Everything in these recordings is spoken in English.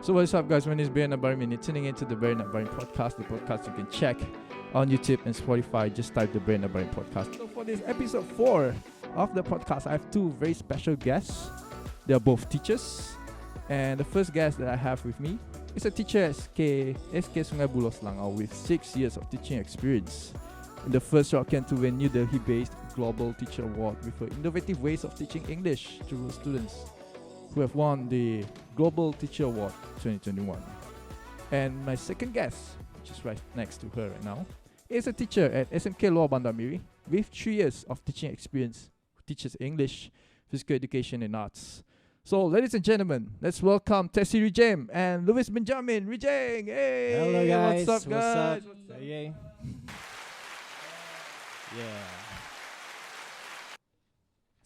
So what's up, guys? My name is barryanakbarim and you're tuning into the barryanakbarim podcast, the podcast you can check on YouTube and Spotify. Just type the barryanakbarim podcast. So for this episode 4 of the podcast, I have two very special guests. They are both teachers. And the first guest that I have with me is a teacher at SK Sungai Buloh Selangau with 6 years of teaching experience. In the first Sarawakian to win New Delhi-based Global Teacher Award with her innovative ways of teaching English to rural students, who have won the Global Teacher Award 2021. And my second guest, which is right next to her right now, is a teacher at SMK Luar Bandar Miri with 3 years of teaching experience, who teaches English, physical education and arts. So, ladies and gentlemen, let's welcome Tessie Rijem and Louis Benjamin Rijeng. Hey, hello guys. What's up, guys? What's up? Yeah.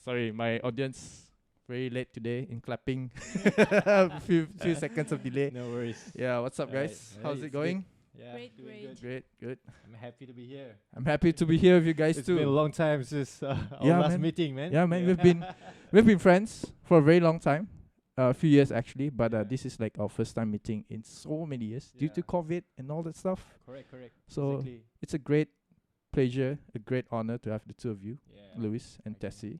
Sorry, my audience very late today in clapping. few seconds of delay. No worries. Yeah, what's up, guys? Right. How's it going? Yeah, Great. Good. I'm happy to be here. I'm happy to be here with you guys It's too. been a long time since our last meeting, man. Yeah, man. We've been friends for a very long time, a few years actually. But this is like our first time meeting in so many years due to COVID and all that stuff. Correct. So exactly. it's a great pleasure, a great honor to have the two of you, Yeah. Louis and Okay. Tessie.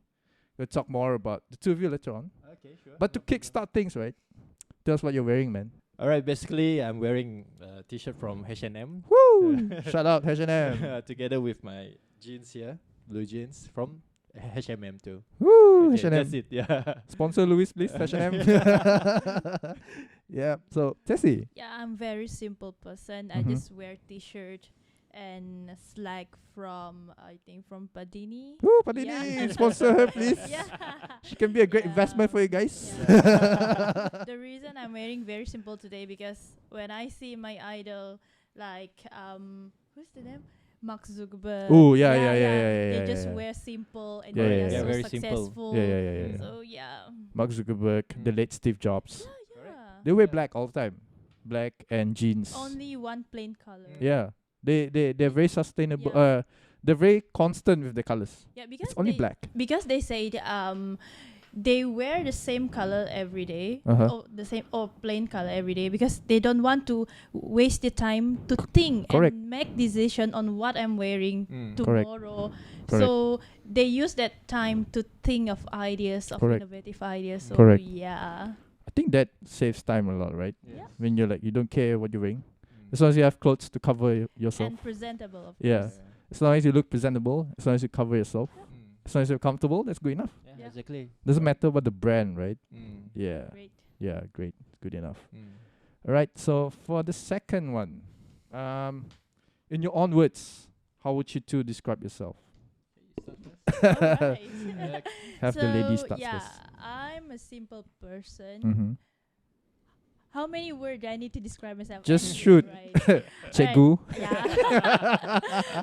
We'll talk more about the two of you later on. Okay, sure. But to No problem. kickstart things, right? Tell us what you're wearing, man. All right, basically, I'm wearing a t-shirt from H&M. Woo! Shout out H&M. Together with my jeans here, blue jeans from H&M too. Woo! Okay, H&M. that's it. Yeah. Sponsor Louis, please. H&M. Yeah. So Tessie. Yeah, I'm very simple person. I Mhm. just wear t-shirt and slack from I think from Padini. Woo, Padini. Yeah. Sponsor her, please. Yeah. She can be a great Yeah. investment for you guys. Yeah. The reason I'm wearing very simple today because when I see my idol like who's the name? Mark Zuckerberg. Ooh, yeah. They Yeah, just yeah. wear simple and Yeah, they yeah, are yeah. so Very simple. successful. Yeah. So yeah. Mark Zuckerberg, the late Steve Jobs. Yeah. They wear Yeah. black all the time. Black and jeans. Only one plain color. Yeah. They're very sustainable. Yeah. They're very constant with the colors. Yeah, because It's only they, black. because they say they wear the same color every day, Uh-huh. or the same or plain color every day because they don't want to waste the time to think correct. and make decision on what I'm wearing Correct. tomorrow. Correct. So they use that time to think of ideas, of Correct. innovative ideas. So Correct. yeah, I think that saves time a lot, right? Yeah. When you're like, you don't care what you're wearing. As long as you have clothes to cover yourself. and presentable of Yeah. course. As long as you look presentable, as long as you cover yourself, as long as you're comfortable, that's good enough. Yeah, Yeah. exactly. Doesn't matter what the brand, right? Yeah. Great. Yeah, great. Good enough. Alright, so for the second one, in your own words, how would you two describe yourself? Alright. Have the lady So, start yeah, first. I'm a simple person. Mm-hmm. How many words do I need to describe myself? Just Anything, shoot. right? Cikgu. Yeah.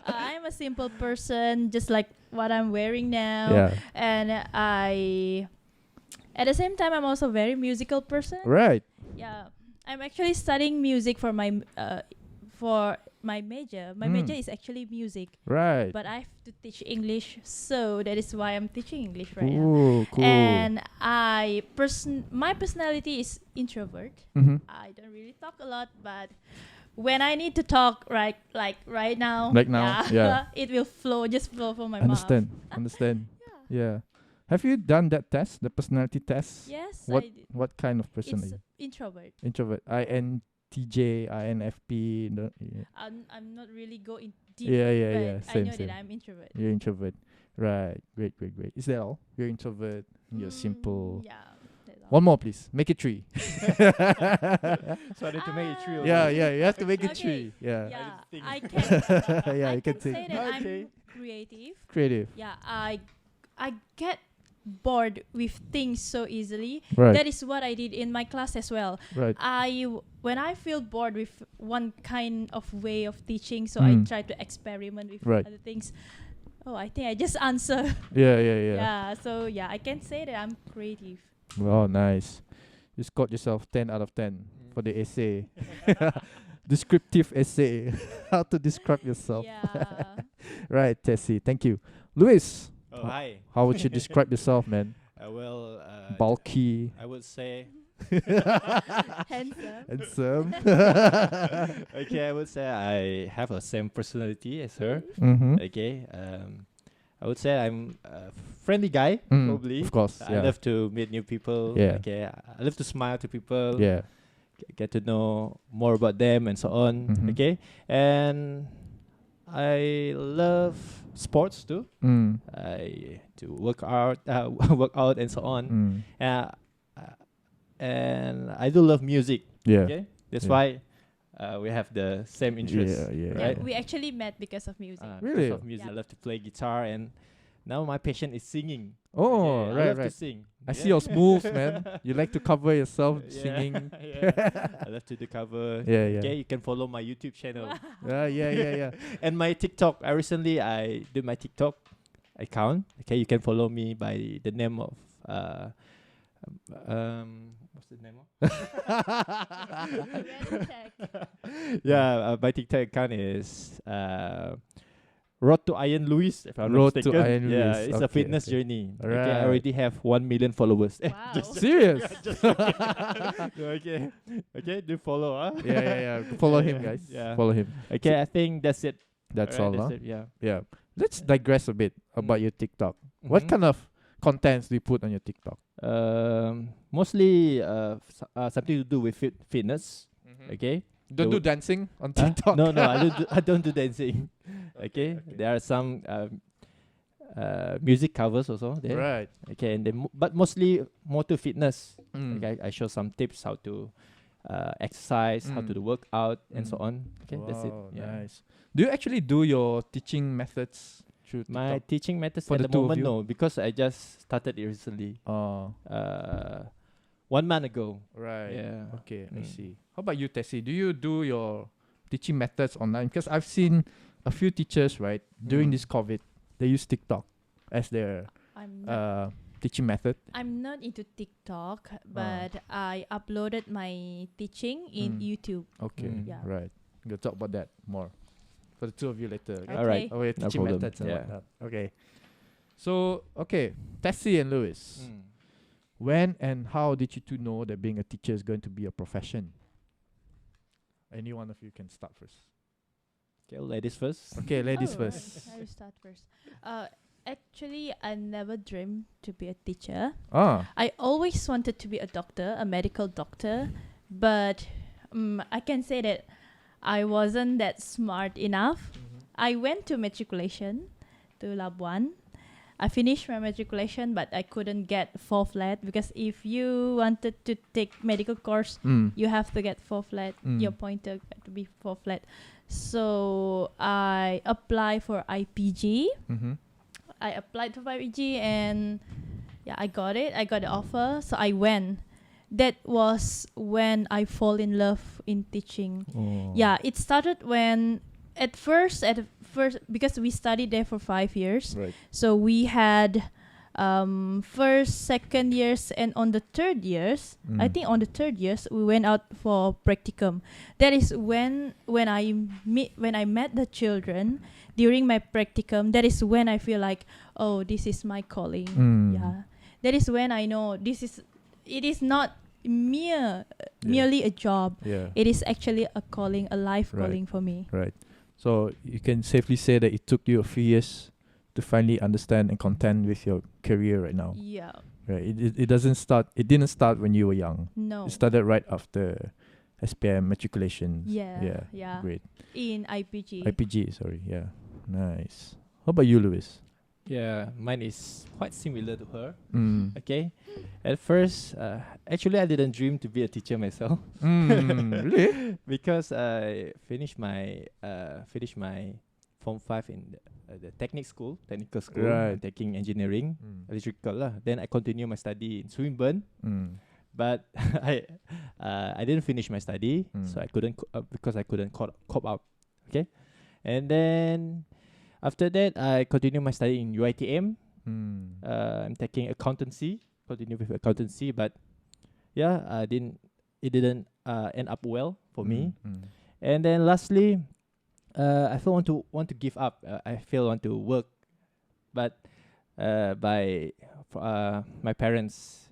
I'm a simple person, just like what I'm wearing now. Yeah. And at the same time, I'm also a very musical person. Right. Yeah. I'm actually studying music for my major. My major is actually music, Right. but I have to teach English, so that is why I'm teaching English right now. Ooh, cool. And my personality is introvert. Mm-hmm. I don't really talk a lot, but when I need to talk, right now, Like now, yeah. it will just flow from my Understand. mouth. Understand. Yeah. Yeah. Have you done that test, the personality test? Yes, What I did. What kind of person are It's you? introvert. Introvert. INTJ, INFP. No, yeah. I'm not really going deep. Yeah, but yeah. I Same, know same. that I'm introvert. You're introvert. Right. Great. Is that all? You're introvert. You're simple. Yeah. that's all. One more, please. Make it 3. So I need to make it true. Yeah. You have to make it Okay. 3. Yeah. Yeah, think. I can. Yeah, I you can can say think. that Okay. I'm creative. Creative. Yeah, I get bored with things so easily. Right. That is what I did in my class as well. Right. When I feel bored with one kind of way of teaching, so I try to experiment with Right. other things. Oh, I think I just answer. Yeah. So yeah, I can say that I'm creative. Oh, nice. You scored yourself 10 out of 10 for the essay. Descriptive essay. How to describe yourself. Yeah. Right, Tessie. Thank you. Louis, Oh, hi. how would you describe yourself, man? Well, Bulky. I would say Handsome. Handsome. Okay, I would say I have a same personality as her. Mm-hmm. Okay, I would say I'm a friendly guy, probably. Of course. I Yeah. love to meet new people. Yeah. Okay, I love to smile to people. Yeah. Get to know more about them and so on. Mhm. Okay, and I love sports too. Mm. I do work out, work out and so on. Mm. Uh, and I do love music. Yeah. Okay, that's Yeah. why we have the same interests. Yeah. Yeah. Yeah, Right. we actually met because of music. Really? Because of music. Yeah. I love to play guitar, and now my passion is singing. Oh, Okay, I right, love right. to sing. I see your moves, man. You like to cover yourself singing. Yeah. I love to do cover. Yeah, yeah. Okay, you can follow my YouTube channel Yeah. and my TikTok. I did my TikTok account. Okay, you can follow me by the name of what's the name of? Yeah, my TikTok account is Road to Iron Louis, if I'm Road not to mistaken. Iron Yeah, Louis. it's a Okay, fitness okay. journey. Okay, Right. I already have 1 million followers. Wow. Serious? Okay, do follow, huh? Yeah. Follow him, guys. Yeah. Follow him. Okay, I think that's it. That's Alright, all, huh? that's it, yeah. Yeah. Let's digress a bit about your TikTok. What Mhm. kind of contents do you put on your TikTok? Mostly something to do with fitness. Okay. Don't do The dancing on Huh? TikTok. No, I don't do dancing. Okay. There are some music covers also there. Right. Okay, and then but mostly more to fitness. Mm. Okay, I show some tips how to exercise, how to do workout, and so Mm. on. Okay, that's it. Wow, Yeah. nice. Do you actually do your teaching methods through My TikTok? teaching methods For the at the two of moment, you? no, because I just started it recently. 1 month ago. Right. Yeah. Okay, I Mm. see. How about you, Tessie? Do you do your teaching methods online? Because I've seen a few teachers, right, during Mm. this COVID, they use TikTok as their teaching method. I'm not into TikTok, but I uploaded my teaching Mm. in YouTube. Okay, Yeah. right. We'll talk about that more for the two of you later. Okay? Alright. Oh, your No teaching problem. methods and Yeah. whatnot. Okay. So, okay, Tessie and Louis, when and how did you two know that being a teacher is going to be a profession? Any one of you can start first. Okay, ladies first. Okay, ladies Oh, first. I will start first. Actually, I never dreamed to be a teacher. Ah, I always wanted to be a doctor, a medical doctor, but I can say that I wasn't that smart enough. I went to matriculation to Labuan. I finished my matriculation, but I couldn't get 4 flat because if you wanted to take medical course, you have to get 4 flat. Your pointer got to be 4 flat. So I applied for IPG. I applied for IPG and yeah, I got it. I got the offer, so I went. That was when I fall in love in teaching. Oh. Yeah, it started when at first because we studied there for 5 years. Right. So we had first, second years, and on the third years, I think on the third years we went out for practicum. That is when I met the children during my practicum. That is when I feel like, oh, this is my calling. Yeah, that is when I know it is not merely a job. Yeah. It is actually a calling, a life Right. calling for me. Right. So you can safely say that it took you a few years to finally understand and content with your career right now. Yeah. Right. It doesn't start. It didn't start when you were young. No. It started right after SPM matriculation. Yeah. Yeah. Great. In IPG. IPG. Sorry. Yeah. Nice. How about you, Louis? Yeah, mine is quite similar to her. Mm. Okay, at first, actually, I didn't dream to be a teacher myself. Really? Because I finished my Form 5 in the technical school, Right. taking engineering, electrical lah. Then I continue my study in Swinburne, but I didn't finish my study, so I couldn't because I couldn't cope up. Okay, and then after that I continue my study in UiTM. I'm taking accountancy, continue with accountancy, but yeah, it didn't end up well for me. And then lastly, I feel want to give up. I feel want to work, but my parents,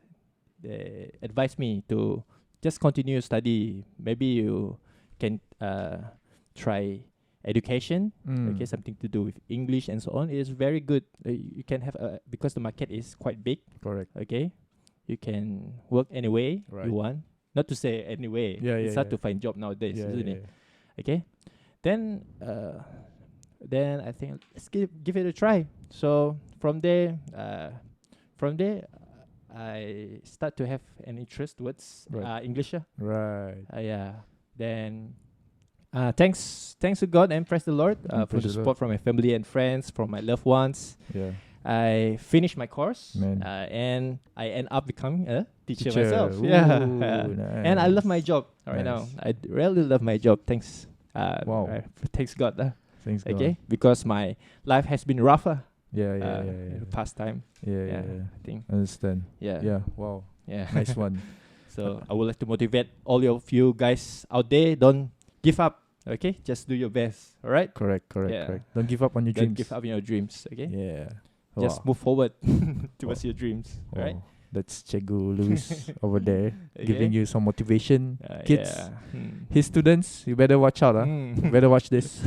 they advised me to just continue study. Maybe you can try education. Okay, something to do with English and so on. It is very good. You can have because the market is quite big. Correct. Okay, you can work any way Right. you want. Not to say any way. It's hard to find job nowadays, isn't it? Okay, then I think let's give it a try. So from there, I start to have an interest towards English. Right. Then thanks to God and praise the Lord for the support from my family and friends, from my loved ones. Yeah. I finished my course, and I end up becoming a teacher myself. Ooh, nice. And I love my job right now. I really love my job. Thanks. Wow. Thanks God. Thanks God. Okay, because my life has been rougher. Yeah. In the past time. Yeah. I think. Understand. Yeah. Wow. Yeah. Nice one. So I would like to motivate all of you guys out there. Don't give up. Okay, just do your best. All right. Correct. Don't give up on your Don't dreams. give up on your dreams. Okay. Yeah. Just move forward towards your dreams. All right. That's Cikgu Louis over there giving you some motivation. Kids, Yeah. his students, you better watch out. You better watch this.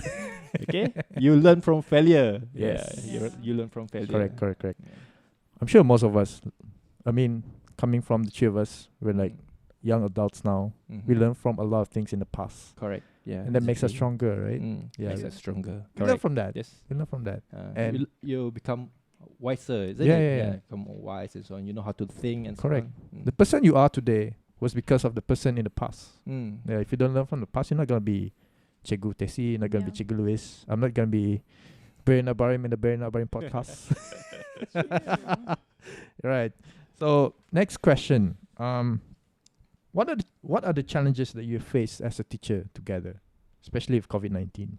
Okay. You learn from failure. Yes. Yeah. You learn from failure. Correct. Yeah. I'm sure most of us, I mean, coming from the three of us, we're like young adults now. We learn from a lot of things in the past. Correct. Yeah. And that makes us stronger, right? Yeah. Makes us stronger. We learn from that. Yes. We learn from that. And you become wiser, isn't it? Yeah. Become more wise and so on. You know how to think and Correct. so on. The person you are today was because of the person in the past. Mm. Yeah, if you don't learn from the past, you're not going to be Cikgu Tessie, you're not going to be Cikgu Louis. I'm not going to be barryanakbarim in the barryanakbarim podcast. Right. So, next question. What are the challenges that you face as a teacher together, especially with COVID-19?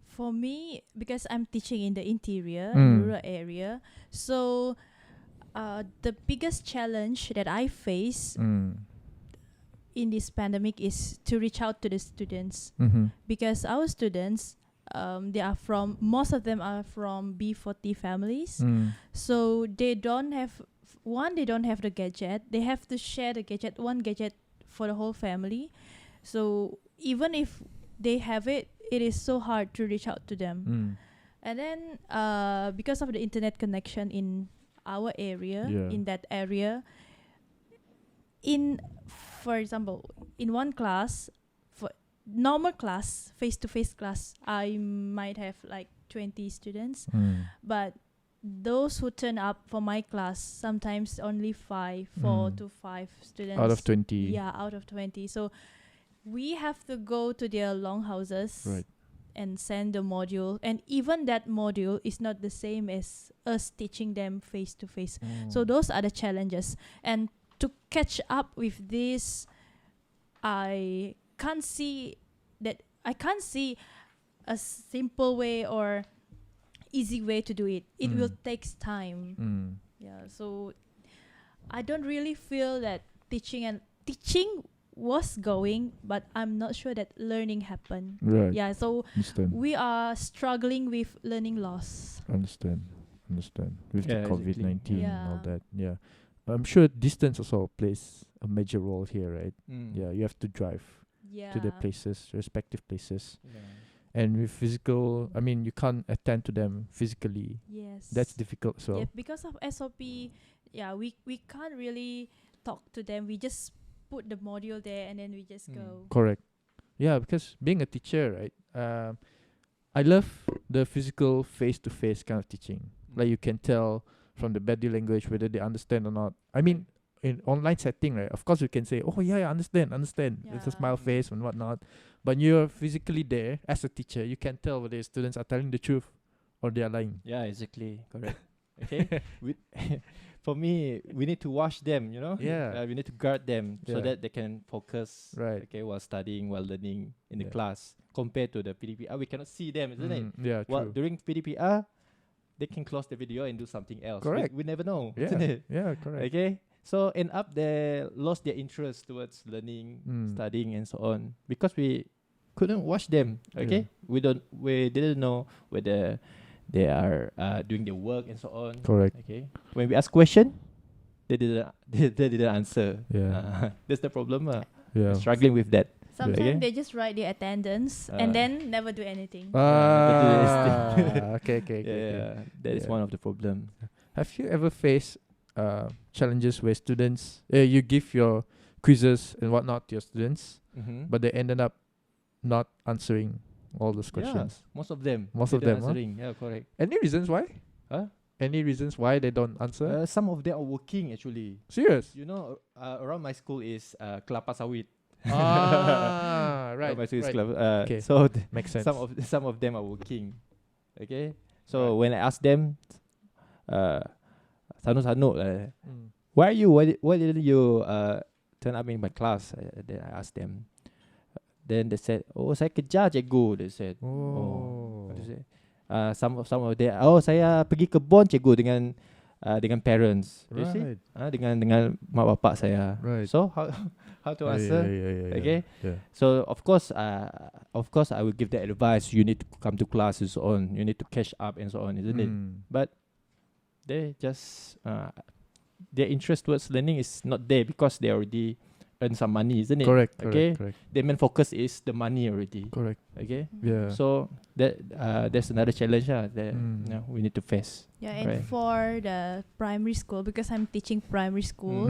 For me, because I'm teaching in the interior, rural area, so the biggest challenge that I face in this pandemic is to reach out to the students, because our students, most of them are from B40 families, so they don't have the gadget. They have to share the gadget, one gadget for the whole family. So even if they have it, it is so hard to reach out to them. And then because of the internet connection in our area, in that area, for example, in one class, for normal class, face-to-face class, I might have like 20 students, but those who turn up for my class, sometimes only 4 to 5 students. Out of 20. Yeah, out of 20. So we have to go to their long houses and send the module. And even that module is not the same as us teaching them face to face. So those are the challenges. And to catch up with this, I can't see a simple way or easy way to do it. It will take time. Yeah, so I don't really feel that teaching was going, but I'm not sure that learning happened. Right. Yeah, so Understand. we are struggling with learning loss. Understand. With the COVID-19 exactly. and all that. Yeah. I'm sure distance also plays a major role here, right? Yeah, you have to drive to the places, respective places. And with physical, I mean, you can't attend to them physically. Yes. That's difficult as well. Yeah, because of SOP, we can't really talk to them. We just put the module there and then we just go. Correct. Yeah, because being a teacher, right? I love the physical face-to-face kind of teaching. Like you can tell from the body language whether they understand or not. I mean, in online setting, right? Of course, you can say, "Oh yeah, I understand." It's a smile face and whatnot. But you're physically there as a teacher, you can tell whether students are telling the truth or they are lying. Yeah, exactly. Correct. Okay. For me, we need to watch them. You know. Yeah. We need to guard them so that they can focus. Right. Okay, while studying, while learning in the class. Compared to the PDPR, we cannot see them, isn't it? Yeah. Well, True. during PDPR, they can close the video and do something else. Correct. We never know. Yeah. Isn't it? Yeah. Correct. Okay. So end up they lost their interest towards learning, studying and so on because we couldn't watch them. Okay, we didn't know whether they are doing their work and so on. Correct. Okay, when we ask question, they didn't answer. Yeah. That's the problem. Yeah. Struggling with that. Sometimes they just write their attendance and then never do anything. Okay. Yeah, that is one of the problem. Have you ever faced challenges where students, you give your quizzes and whatnot to your students, but they ended up not answering all those questions? Yeah, most of them. Most of them, answering. Yeah, correct. Any reasons why? Any reasons why they don't answer? Some of them are working actually. Serious? You know, around my school is Kelapa Sawit. Right. My school is right. Okay. So Makes sense. some of them are working. Okay. So when I ask them, Sanu, why are you? Why didn't you turn up in my class? Then I asked them. Then they said, "Oh, saya kejar cikgu." They said, What they say? Some of them, saya pergi kebun cikgu dengan parents. You see? Dengan mak bapak saya. Right. So how to answer? Okay. Yeah. So of course I will give the advice. You need to come to class and so on. You need to catch up and so on, isn't it? But they just their interest towards learning is not there because they already earn some money, isn't it? Correct. Their main focus is the money already. Correct. Okay. Yeah. So that's another challenge that we need to face. Yeah, and Right. for the primary school, because I'm teaching primary school,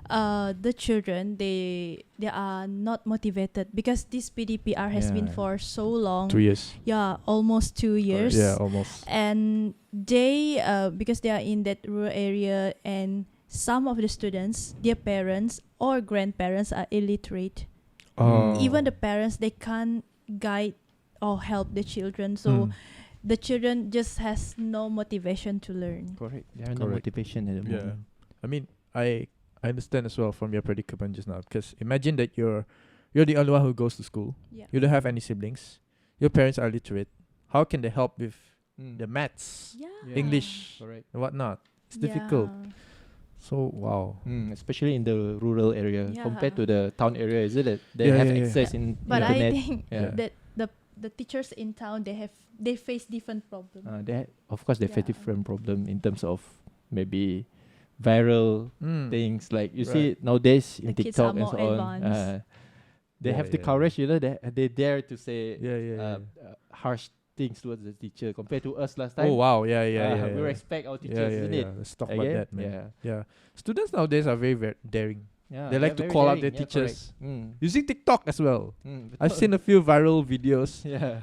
the children they are not motivated because this PDPR has been for so long. 2 years. Yeah, almost 2 years. Yeah, almost. And they because they are in that rural area, and some of the students, their parents or grandparents are illiterate. Even the parents, they can't guide or help the children. So the children just has no motivation to learn. Correct. There are no motivation at the moment. I mean, I understand as well from your predicament just now, because imagine that you're the only one who goes to school. Yeah. You don't have any siblings. Your parents are literate. How can they help with the maths, English, Correct. and whatnot? It's difficult. So wow. Especially in the rural area compared to the town area, isn't it? They Yeah, have yeah, access in But internet. I think Yeah. that the teachers in town, they face different problems. Of course, they face different problem in terms of maybe viral things. Like you see nowadays in The kids are TikTok and more so on. advanced. They have the courage, they dare to say harsh things towards the teacher compared to us last time. Oh wow, yeah. We respect our teachers, isn't it? Let's talk about that, man. Yeah. Yeah. Students nowadays are very, very daring. Yeah, They like to very call out their daring. teachers Correct. using TikTok as well. I've Betul. seen a few viral videos. Yeah.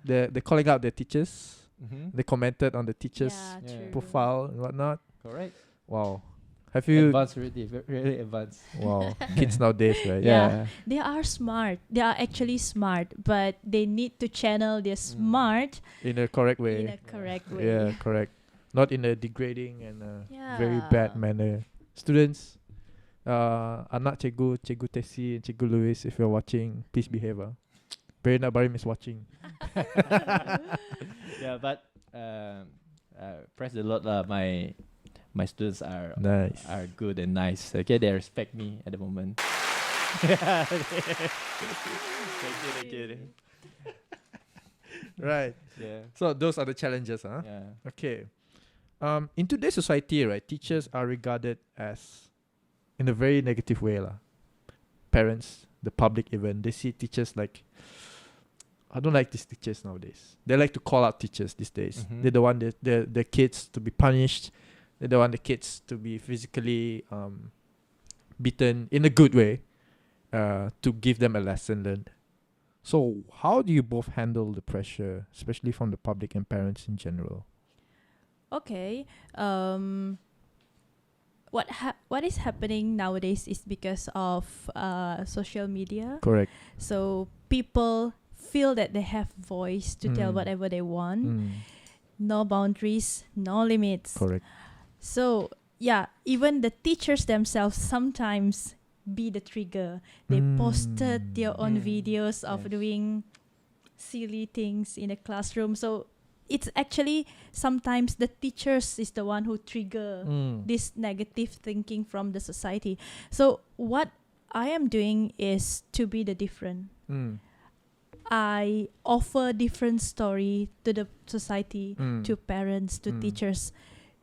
They're calling out their teachers. Mm-hmm. They commented on the teachers' Yeah, true. profile and whatnot. Correct. Wow. Have you? Advanced already, really advanced. Wow. Kids nowadays, right? Yeah. They are smart. They are actually smart, but they need to channel their smart In a correct way. in a correct way. Yeah, correct. Not in a degrading and very Yeah. bad manner. Students, anak Cikgu Tessie and Cikgu Louis, if you're watching, please behave. Barryanakbarim is watching. Yeah, but praise the Lord, my students are Nice. are good and nice. Okay, they respect me at the moment. Thank you. Right. Yeah. So those are the challenges, huh? Yeah. Okay. In today's society, right, teachers are regarded as in a very negative way, lah. Parents, the public even, they see teachers like, I don't like these teachers nowadays. They like to call out teachers these days. Mhm. They don't want the kids to be punished. They don't want the kids to be physically beaten in a good way, to give them a lesson learned. So how do you both handle the pressure, especially from the public and parents in general? Okay. What is happening nowadays is because of social media. Correct. So people feel that they have voice to tell whatever they want. No boundaries, no limits. Correct. So yeah, even the teachers themselves sometimes be the trigger. They posted their own videos of doing silly things in a classroom. So it's actually sometimes the teachers is the one who trigger this negative thinking from the society. So what I am doing is to be the different. I offer different story to the society, to parents, to teachers.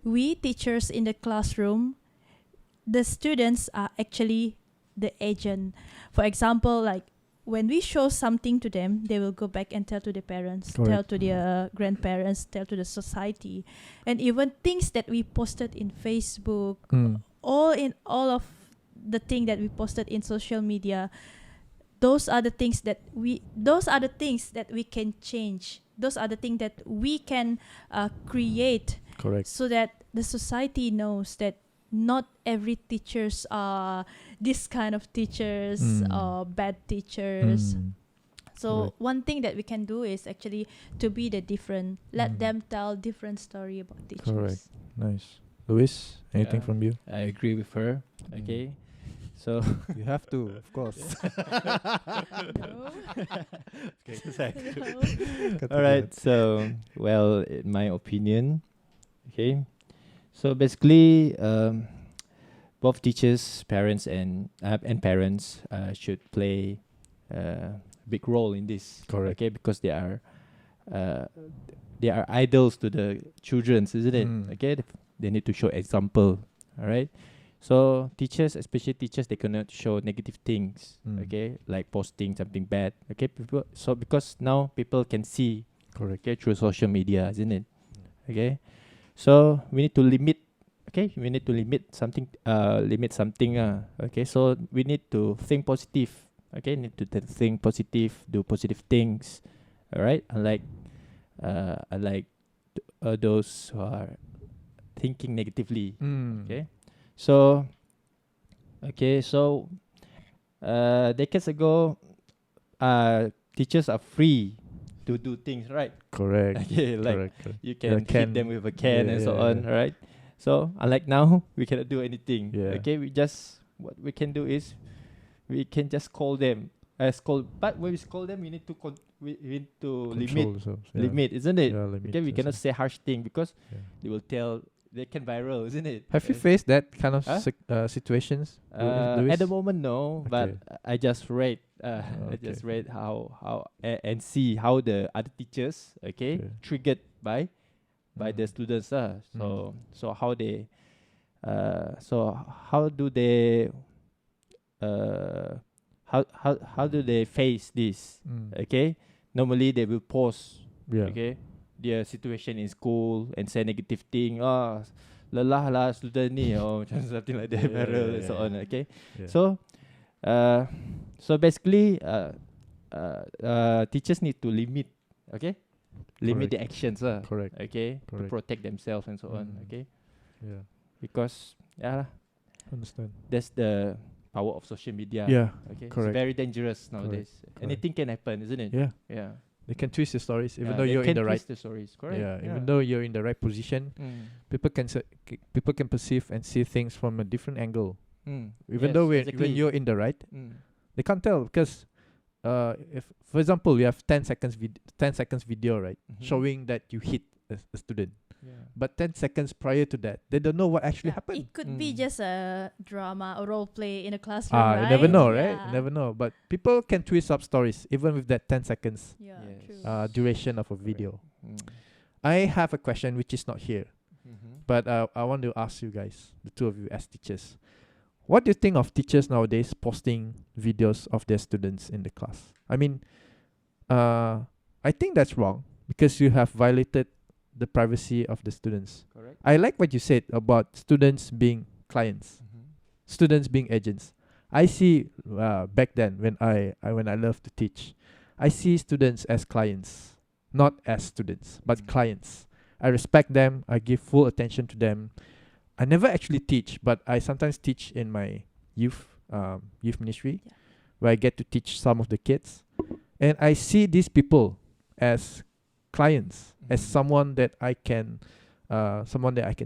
We teachers in the classroom, the students are actually the agent. For example, like when we show something to them, they will go back and tell to their parents, tell to their grandparents, tell to the society, and even things that we posted in Facebook, all of the thing that we posted in social media. Those are the things that we can change. Those are the things that we can create. Correct. So that the society knows that not every teachers are this kind of teachers or bad teachers. So one thing that we can do is actually to be the different. Let them tell different story about teachers. Correct. Nice. Louis, anything from you? I agree with her. Okay. So you have to, of course. No. All right. So, well, in my opinion, okay. So basically, both teachers, parents, and parents should play a big role in this. Correct. Okay, because they are idols to the children, isn't it? Okay, they need to show example. All right. So teachers, especially teachers, they cannot show negative things. Okay, like posting something bad. Okay, because now people can see. Correct. Okay, through social media, isn't it? Okay. So we need to limit. Okay, we need to limit something. Okay, so we need to think positive. Okay, need to think positive, do positive things. All right, unlike those who are thinking negatively. Okay, so decades ago, teachers are free to do things, right? Correct. Okay, like correct. you can hit them with a can and so on, right? So unlike now, we cannot do anything. Yeah. Okay, what we can do is we can just call them. But when we call them, we need to we need to limit, isn't it? Yeah, limit Okay, we cannot yourself. say harsh thing because they can viral, isn't it? Have you faced that kind of situations? At the moment, no. Okay. But I just read. I just read how and see how the other teachers triggered by the students. So how they how do they how do they face this? Okay, normally they will post. Okay, their situation in school and say negative thing. Lelah lah student ni, something like that, and so on. Okay, so basically, teachers need to limit. Okay, limit the actions. Correct. Okay, to protect themselves and so on. Okay, because understand. that's the power of social media. Okay, correct. It's very dangerous nowadays. Anything can happen, isn't it? Yeah. They can twist the stories even though they you're in can the right. twist the stories, correct? Even though you're in the right position, people can perceive and see things from a different angle. Even though when you're in the right, they can't tell because if, for example, you have 10 seconds video, right, showing that you hit a student. But 10 seconds prior to that, they don't know what actually happened. It could be just a drama or role play in a classroom, right? You never know, right? You never know. But people can twist up stories even with that 10 seconds True. duration of a video. I have a question which is not here. But I want to ask you guys, the two of you as teachers. What do you think of teachers nowadays posting videos of their students in the class? I mean, I think that's wrong because you have violated the privacy of the students. Correct. I like what you said about students being clients, students being agents. I see back then when I love to teach, I see students as clients, not as students, but clients. I respect them. I give full attention to them. I never actually teach, but I sometimes teach in my youth ministry, where I get to teach some of the kids, and I see these people as clients, as someone that I can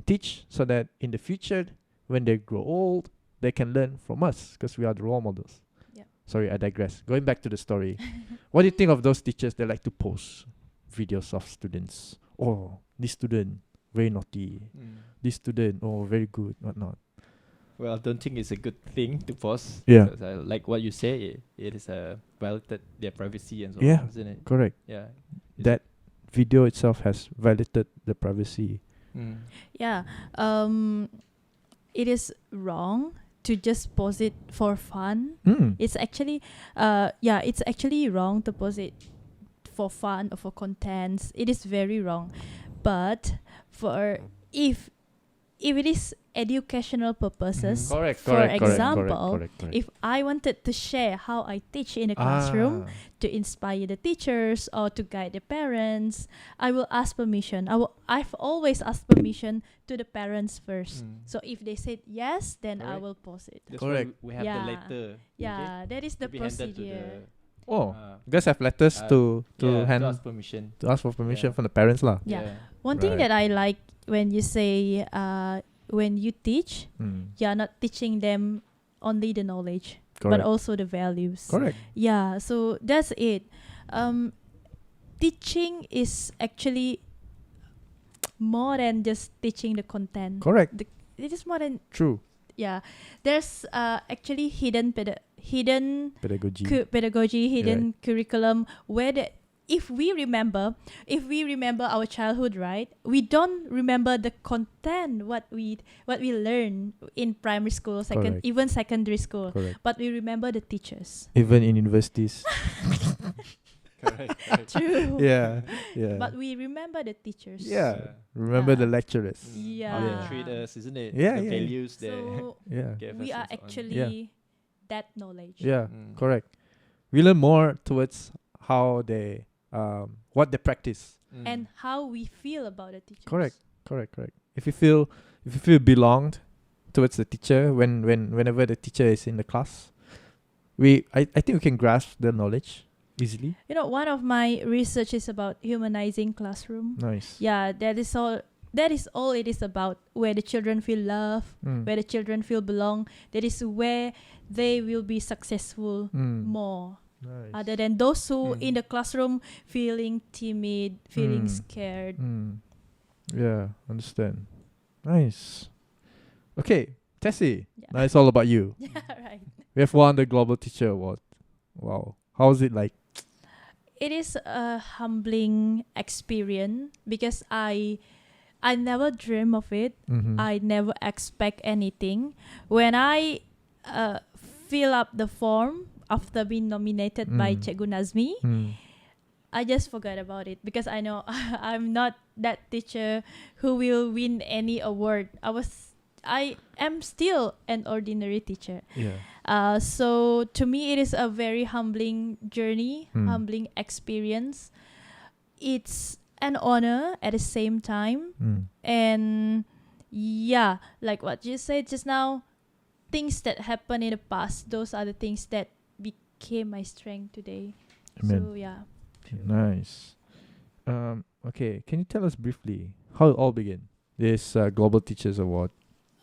teach, so that in the future, when they grow old, they can learn from us because we are the role models. Sorry, I digress. Going back to the story, what do you think of those teachers that like to post videos of students? Oh, this student very naughty. This student, oh, very good, whatnot. Well, I don't think it's a good thing to post. Yeah. Like what you say, it is violated their privacy and so Yeah, on, isn't it? correct. Yeah. That video itself has violated the privacy. it is wrong to just post it for fun. It's actually it's actually wrong to post it for fun or for contents. It is very wrong. But for if it is educational purposes, for example, if I wanted to share how I teach in a classroom to inspire the teachers or to guide the parents, I will ask permission. I've always asked permission to the parents first. So if they said yes, then I will post it. That's why we have the letter. Yeah, that is the procedure. You guys have letters to ask permission. To ask for permission from the parents lah. Yeah. One thing that I like when you say when you teach, you're not teaching them only the knowledge, but also the values. Correct. Yeah, so that's it. Teaching is actually more than just teaching the content. Correct. It is more than true. Yeah, there's actually hidden pedagogy, hidden curriculum where if we remember our childhood, right, we don't remember the content what we learn in primary school, even secondary school, but we remember the teachers. Even in universities. True. Yeah. But we remember the teachers. Yeah. Remember the lecturers. Yeah. How they treat us, isn't it? Yeah. The values so we are actually that knowledge. Yeah. Correct. We learn more towards how they what they practice and how we feel about the teachers. Correct. If you feel belonged towards the teacher whenever the teacher is in the class, I think we can grasp the knowledge easily. One of my research is about humanizing classroom. Nice. Yeah, that is all it is about, where the children feel love, where the children feel belong. That is where they will be successful more. Nice. Other than those who in the classroom feeling timid, feeling scared. Yeah, understand. Nice. Okay, Tessie. Now it's all about you. Yeah, right. We have won the Global Teacher Award. Wow. How was it like? It is a humbling experience because I never dream of it. I never expect anything. When I fill up the form after being nominated by Cikgu Nazmi, I just forgot about it because I know I'm not that teacher who will win any award. I am still an ordinary teacher. Yeah. So to me, it is a very humbling journey, humbling experience. It's an honor at the same time. And yeah, like what you said just now, things that happened in the past, those are the things that became my strength today. Amen. So yeah. Nice. Okay, can you tell us briefly how it all began? This Global Teachers Award.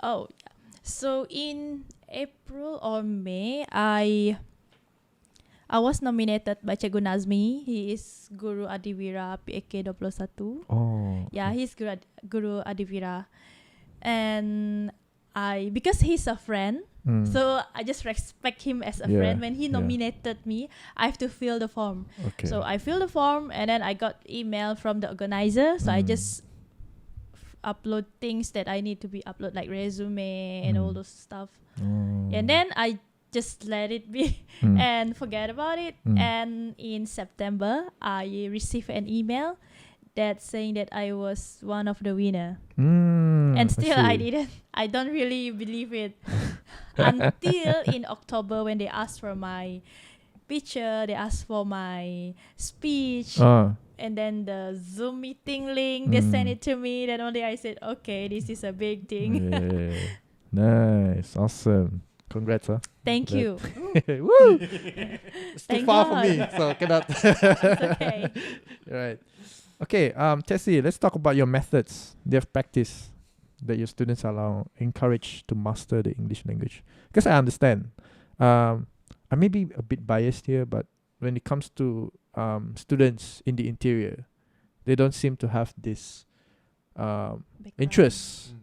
Oh, yeah. So in April or May, I was nominated by Cikgu Nazmi. He is Guru Adiwira PEK 21. Oh. Yeah, he's Guru Adiwira. And because he's a friend, so I just respect him as a friend. When he nominated me, I have to fill the form. Okay. So I filled the form and then I got email from the organizer. So I just upload things that I need to be upload, like resume and all those stuff. And then I just let it be and forget about it. And in September, I received an email that saying that I was one of the winner. And still I don't really believe it until in October when they asked for my picture, they asked for my speech, and then the Zoom meeting link, they sent it to me. Then only I said, okay, this is a big thing. Nice, awesome. Congrats, huh? Thank you. Woo! It's too far for me, so cannot. It's okay. Right. Okay, Tessie, let's talk about your methods. They have practice that your students are encouraged to master the English language. Because I understand, I may be a bit biased here, but when it comes to students in the interior, they don't seem to have this interest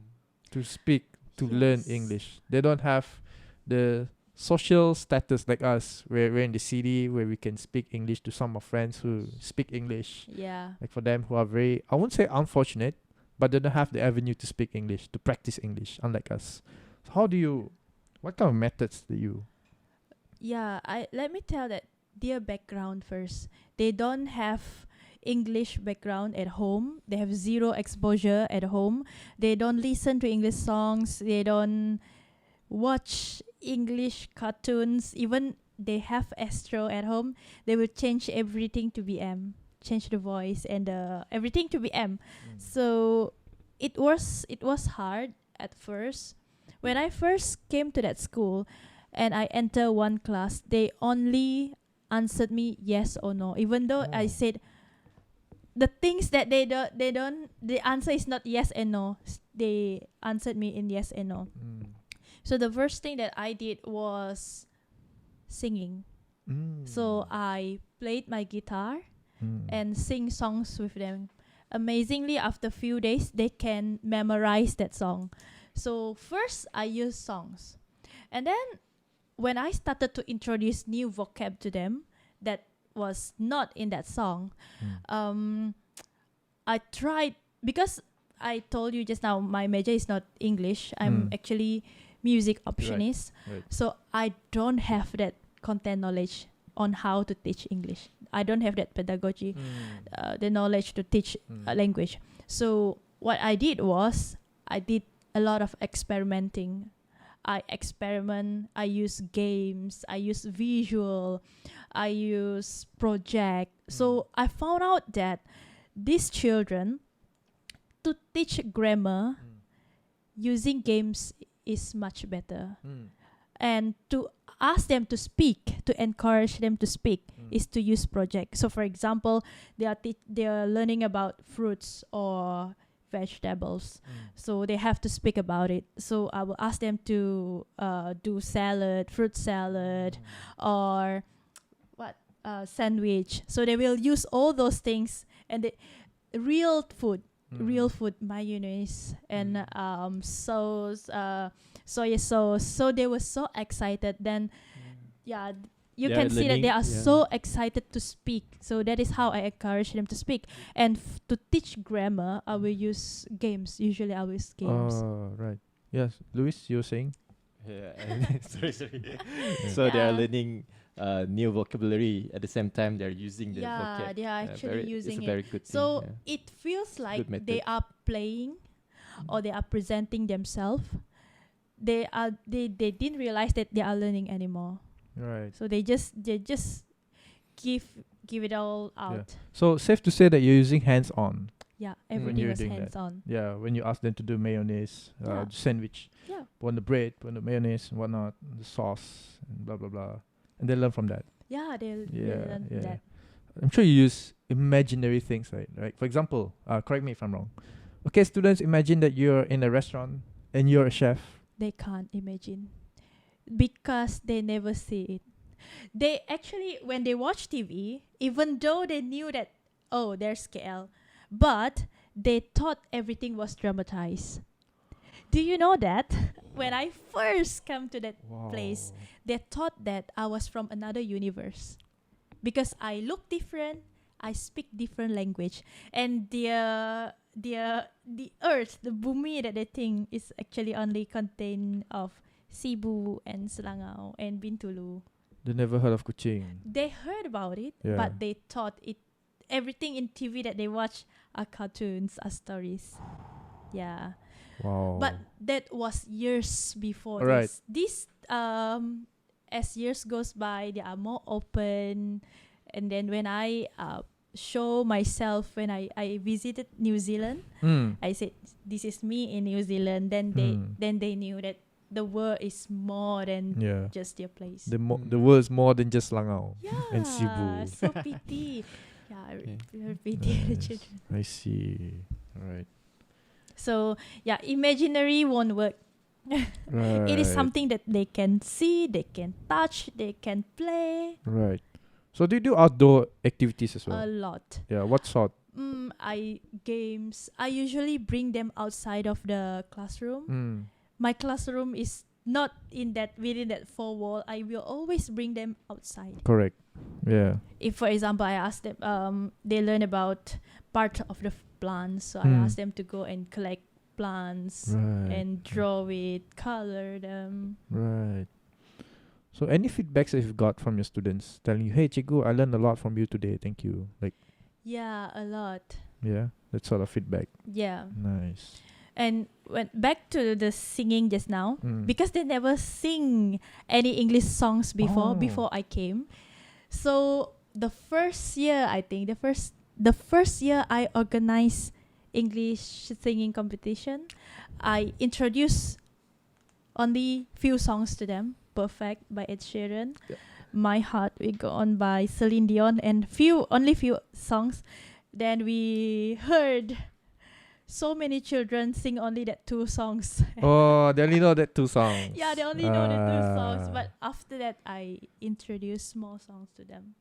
to speak, to learn English. They don't have the social status like us, where we're in the city, where we can speak English to some of friends who speak English. Yeah. Like for them who are very, I won't say unfortunate, but they don't have the avenue to speak English, to practice English, unlike us. What kind of methods do you? Yeah, let me tell that their background first. They don't have English background at home. They have zero exposure at home. They don't listen to English songs. They don't watch English cartoons. Even they have Astro at home. They will change everything to BM, change the voice and everything to BM. So it was hard at first. When I first came to that school and I enter one class, they only answered me yes or no. Even though I said the things that they don't, the answer is not yes and no. They answered me in yes and no. So the first thing that I did was singing. So I played my guitar and sing songs with them. Amazingly, after a few days, they can memorize that song. So first, I used songs. And then when I started to introduce new vocab to them that was not in that song, I tried, because I told you just now, my major is not English. I'm actually music optionist. Right. So I don't have that content knowledge on how to teach English. I don't have that pedagogy, the knowledge to teach a language. So what I did was, I did a lot of experimenting. I experiment, I use games, I use visual, I use project. So I found out that these children, to teach grammar using games is much better. And to ask them to speak, to encourage them to speak, is to use project. So for example, they are learning about fruits or vegetables, so they have to speak about it. So I will ask them to do salad, fruit salad, or sandwich. So they will use all those things, and the real food, mayonnaise and sauce, soy sauce. So they were so excited. Then you They can are see that they are learning, so excited to speak. So that is how I encourage them to speak. And to teach grammar, I will use games. Usually I will use games. Oh, right. Yes, Louis, you were saying? Sorry. So they are learning new vocabulary at the same time they're using the vocab. They are actually using it's a it. very good thing. So it feels like Good they method. are playing or they are presenting themselves. They didn't realize that they are learning anymore. Right. So they just give it all out. So safe to say that you're using hands-on. Yeah, you're everything was doing that. hands-on. Yeah, when you ask them to do mayonnaise, sandwich, put on the bread, put on the mayonnaise and whatnot, the sauce, and blah, blah, blah. And they learn from that. Yeah, they learn that. I'm sure you use imaginary things, right? For example, correct me if I'm wrong. Okay, students, imagine that you're in a restaurant and you're a chef. They can't imagine because they never see it. They actually, when they watch TV, even though they knew that, oh, there's KL, but they thought everything was dramatized. Do you know that? When I first come to that place, they thought that I was from another universe because I look different, I speak different language, and the earth, the bumi that they think is actually only contained of Cebu and Selangau and Bintulu. They never heard of Kuching. They heard about it, but they thought everything in TV that they watch are cartoons, are stories. Yeah. Wow. But that was years before Right. this. As years goes by, they are more open. And then when I show myself, when I visited New Zealand, I said, this is me in New Zealand. Then they knew that the world is more than just your place. The world is more than just Selangau and Yeah, Cebu. so pity. I pity the children. I see. Right. So imaginary won't work. Right. It is something that they can see, they can touch, they can play. Right. So do you do outdoor activities as well? A lot. Yeah. What sort? Games. I usually bring them outside of the classroom. My classroom is not within that four wall. I will always bring them outside. Correct. Yeah. If, for example, I ask them, they learn about part of the plants, so I ask them to go and collect plants Right. and draw it, color them. Right. So any feedbacks that you've got from your students telling you, hey Cikgu, I learned a lot from you today. Thank you. Like, Yeah, a lot. yeah, that sort of feedback. Yeah. Nice. And went back to the singing just now, Mm. because they never sing any English songs before I came. So the first year, I think the first year I organized English singing competition, I introduced only few songs to them. Perfect by Ed Sheeran, Yeah. My Heart Will Go On by Celine Dion, and only few songs. Then we heard so many children sing only that 2 songs. Oh, they only know that 2 songs. Yeah, they only know the 2 songs. Ah. But after that, I introduced more songs to them.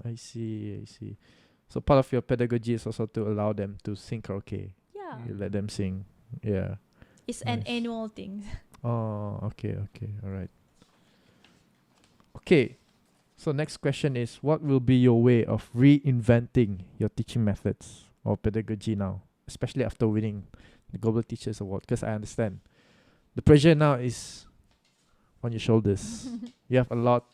I see. So part of your pedagogy is also to allow them to sing karaoke. Yeah, You let them sing. Yeah. it's an Nice. annual thing. Oh, okay, all right. Okay, so next question is, what will be your way of reinventing your teaching methods or pedagogy now, especially after winning the Global Teachers Award? Because I understand the pressure now is on your shoulders. You have a lot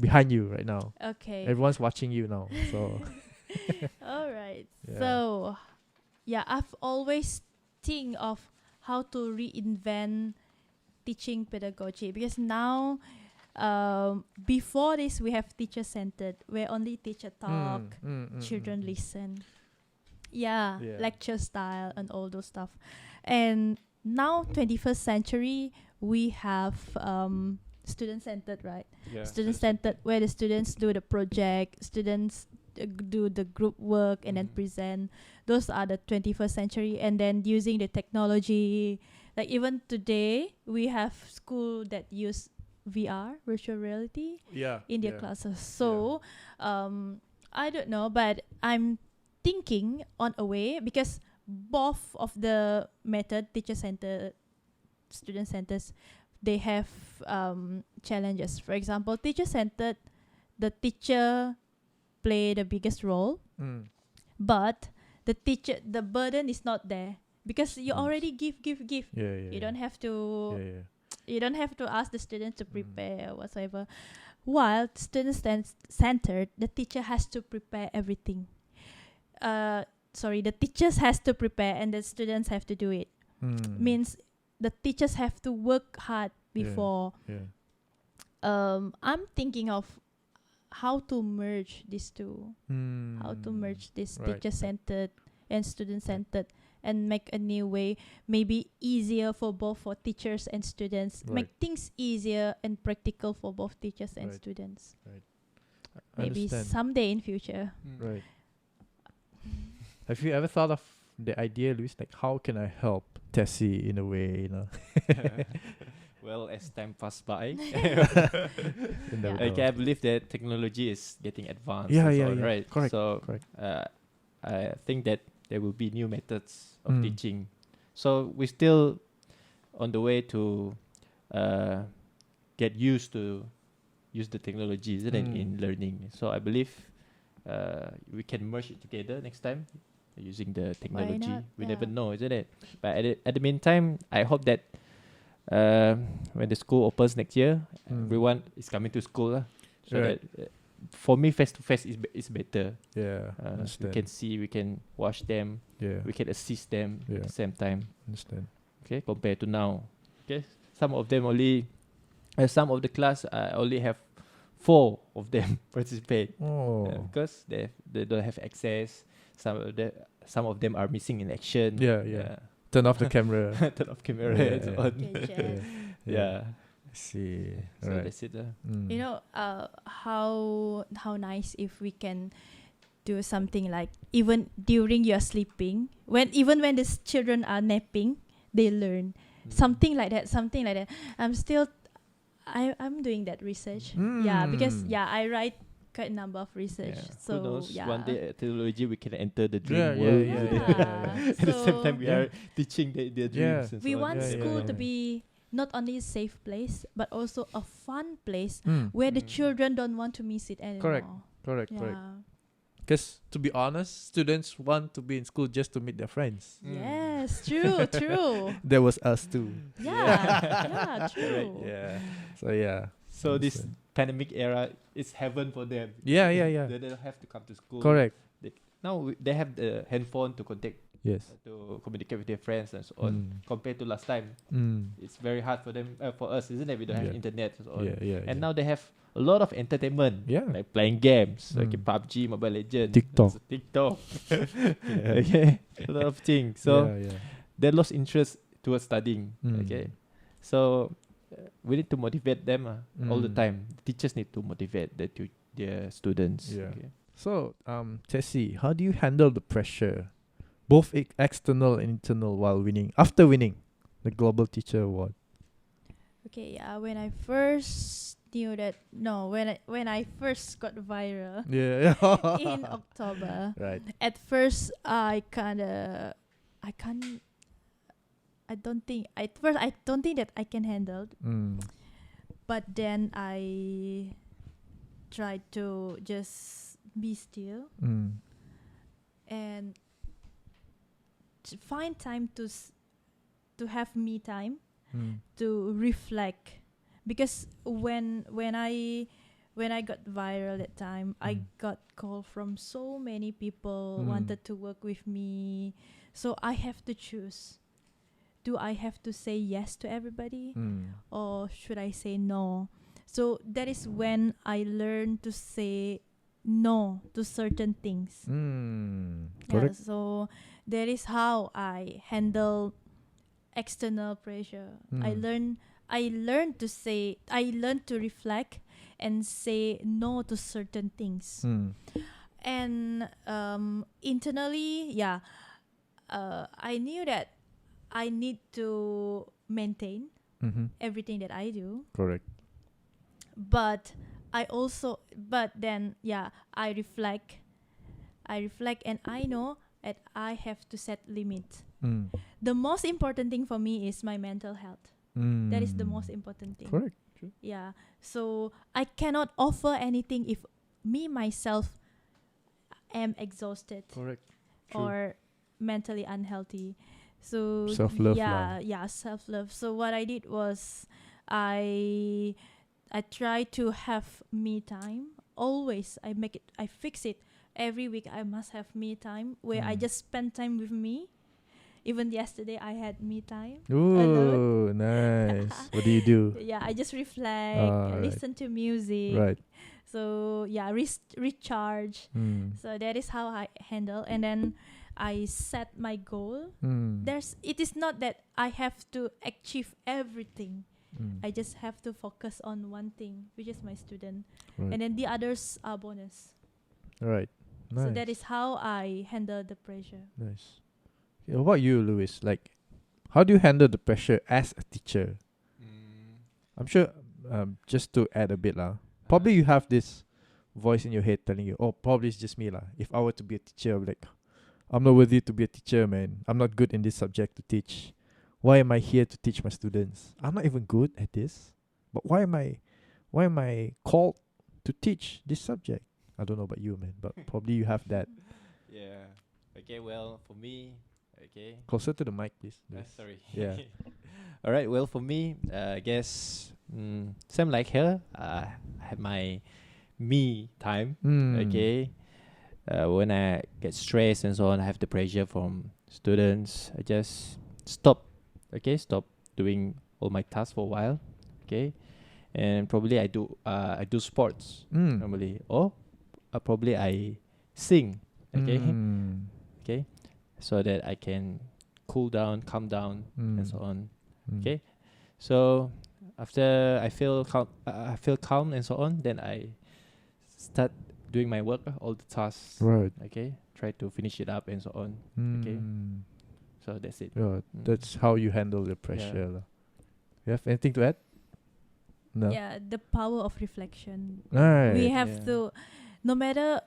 behind you right now. Okay. Everyone's watching you now. So All right. Yeah. So, yeah, I've always think of how to reinvent teaching pedagogy, because now, before this, we have teacher-centered, where only teacher talk, children listen. Yeah, Yeah. lecture style and all those stuff. And now, 21st century, we have student-centered, right? Yeah. Student-centered, where the students do the project, students do the group work and then present. Those are the 21st century. And then using the technology, like even today, we have school that use VR, virtual reality, in their classes. So, I don't know, but I'm thinking on a way, because both of the method, teacher-centered, student-centered, they have challenges. For example, teacher-centered, the teacher play the biggest role, but the burden is not there, because you already give. You don't have to. You don't have to ask the students to prepare or whatsoever. While student-centered, the teacher has to prepare everything. The teachers has to prepare and the students have to do it. Means the teachers have to work hard before. I'm thinking of how to merge these two. How to merge this teacher-centered and student-centered and make a new way, maybe easier for both for teachers and students. Right. Make things easier and practical for both teachers and Right. students. I Maybe understand. someday in future. Right. Have you ever thought of the idea, Luis? Like, how can I help Tessie in a way, you know? Well, as time passed by, You never know. okay, I believe that technology is getting advanced. Yeah, and yeah, so on, yeah. right? Correct, So, correct. I think that there will be new methods of Mm. teaching. So we're still on the way to get used to use the technology, isn't it, in learning. So I believe we can merge it together next time using the technology. not? We Yeah. never know, isn't it? But at the meantime, I hope that when the school opens next year, everyone is coming to school. So Right. that for me, face to face is better. Yeah, We understand. can see, we can watch them, Yeah, we can assist them Yeah. at the same time. understand. Okay, compared to now. Okay, some of them only, some of the class only have 4 of them participate Oh, because they don't have access. Some of them are missing in action. Yeah. Turn off the camera. Turn off camera Yeah, and so yeah. on. Okay, Yeah. I see. So Right. that's it. You know, how nice if we can do something like even during your sleeping, even when the children are napping, they learn something like that. I'm doing that research. Yeah, because I write quite a number of research. Yeah. So who knows? yeah. One day technology we can enter the dream Yeah, world. yeah. At the same So time, we are teaching the Yeah. dreams. And we so on. want Yeah, school yeah, to yeah. be not only a safe place but also a fun place Mm. where the children don't want to miss it anymore. Correct. Yeah. Because to be honest, students want to be in school just to meet their friends. Yes, true, true. There was us too. Yeah, true. Right, yeah. So yeah. So this Understand. pandemic era is heaven for them. Yeah. They don't have to come to school. Correct. Now they have the handphone to contact, Yes. to communicate with their friends and so on. Compared to last time, it's very hard for them, for us, isn't it? We don't have internet and so on. Yeah. And now they have a lot of entertainment, Yeah. like playing games, like PUBG, Mobile Legends, TikTok. Okay, a lot of things. So yeah. they lost interest towards studying. Mm. Okay, so we need to motivate them all the Mm. time. Teachers need to motivate their students. Yeah. Okay. So, Tessie, how do you handle the pressure, both external and internal, after winning the Global Teacher Award? Okay, yeah. When I first knew that, when I first got viral Yeah. in October, Right. at first I don't think that I can handle. But then I tried to just be still and find time to have me time to reflect, because when I got viral that time, I got call from so many people wanted to work with me, so I have to choose. Do I have to say yes to everybody, or should I say no? So that is when I learned to say no to certain things. Correct. So that is how I handle external pressure. I learned to reflect and say no to certain things. And internally, I knew that I need to maintain everything that I do. Correct. But then I reflect and I know that I have to set limits. The most important thing for me is my mental health. That is the most important thing. Correct. True. Yeah. So I cannot offer anything if me myself am exhausted. Correct. True. Or mentally unhealthy. So Self-love self-love. So what I did was I try to have me time. Always I fix it. Every week I must have me time where I just spend time with me. Even yesterday I had me time. Ooh, nice. What do you do? Yeah, I just reflect, listen to music. Right. So recharge. So that is how I handle. And then I set my goal. It is not that I have to achieve everything. I just have to focus on one thing, which is my student. Right. And then the others are bonus. Right. Nice. So that is how I handle the pressure. Nice. Okay, what about you, Louis? Like, how do you handle the pressure as a teacher? I'm sure, just to add a bit, probably you have this voice in your head telling you, oh, probably it's just me. If I were to be a teacher, I'm like, I'm not worthy to be a teacher, man. I'm not good in this subject to teach. Why am I here to teach my students? I'm not even good at this. But why am I called to teach this subject? I don't know about you, man, but probably you have that. Yeah. Okay, well, for me, Closer to the mic, please. Sorry. Yeah. All right, well, for me, I guess, same like her. I have my me time, okay? When I get stressed and so on, I have the pressure from students. I just stop doing all my tasks for a while, okay? And probably I do sports normally, or probably I sing, okay, so that I can cool down, calm down, and so on, okay. So after I feel calm and so on, then I start doing my work, all the tasks, right? Okay, try to finish it up and so on, okay. So that's it. Yeah, that's how you handle the pressure. You have anything to add? No. Yeah, the power of reflection. Right. We have to, no matter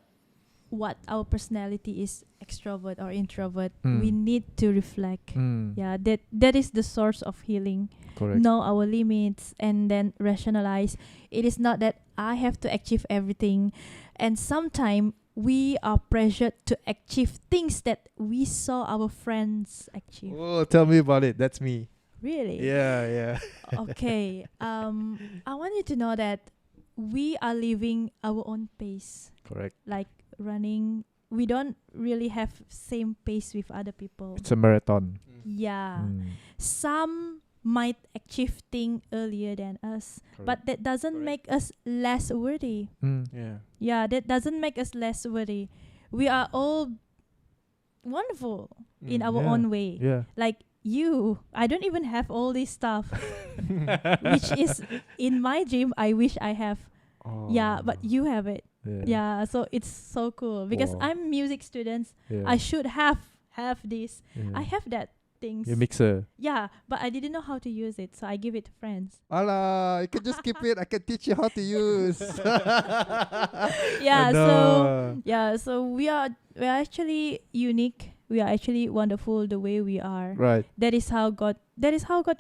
what our personality is, extrovert or introvert, we need to reflect. Yeah, that is the source of healing. Correct. Know our limits and then rationalize. It is not that I have to achieve everything, and sometimes we are pressured to achieve things that we saw our friends achieve. Oh, tell me about it. That's me. Really? Yeah. Okay. I want you to know that we are living our own pace. Correct. Like running, we don't really have same pace with other people. It's a marathon. Yeah. Mm. Some might achieve things earlier than us, but that doesn't make us less worthy. Yeah, that doesn't make us less worthy. We are all wonderful in our own way. Yeah. Like you, I don't even have all this stuff, which is in my dream. I wish I have. Oh. Yeah, but you have it. Yeah. Yeah, so it's so cool because Wow. I'm music students. Yeah. I should have this. Yeah. I have that things. Your mixer. Yeah, but I didn't know how to use it, so I give it to friends. Allah, you can just keep it. I can teach you how to use. Yeah, No. so we are actually unique. We are actually wonderful the way we are. Right. That is how God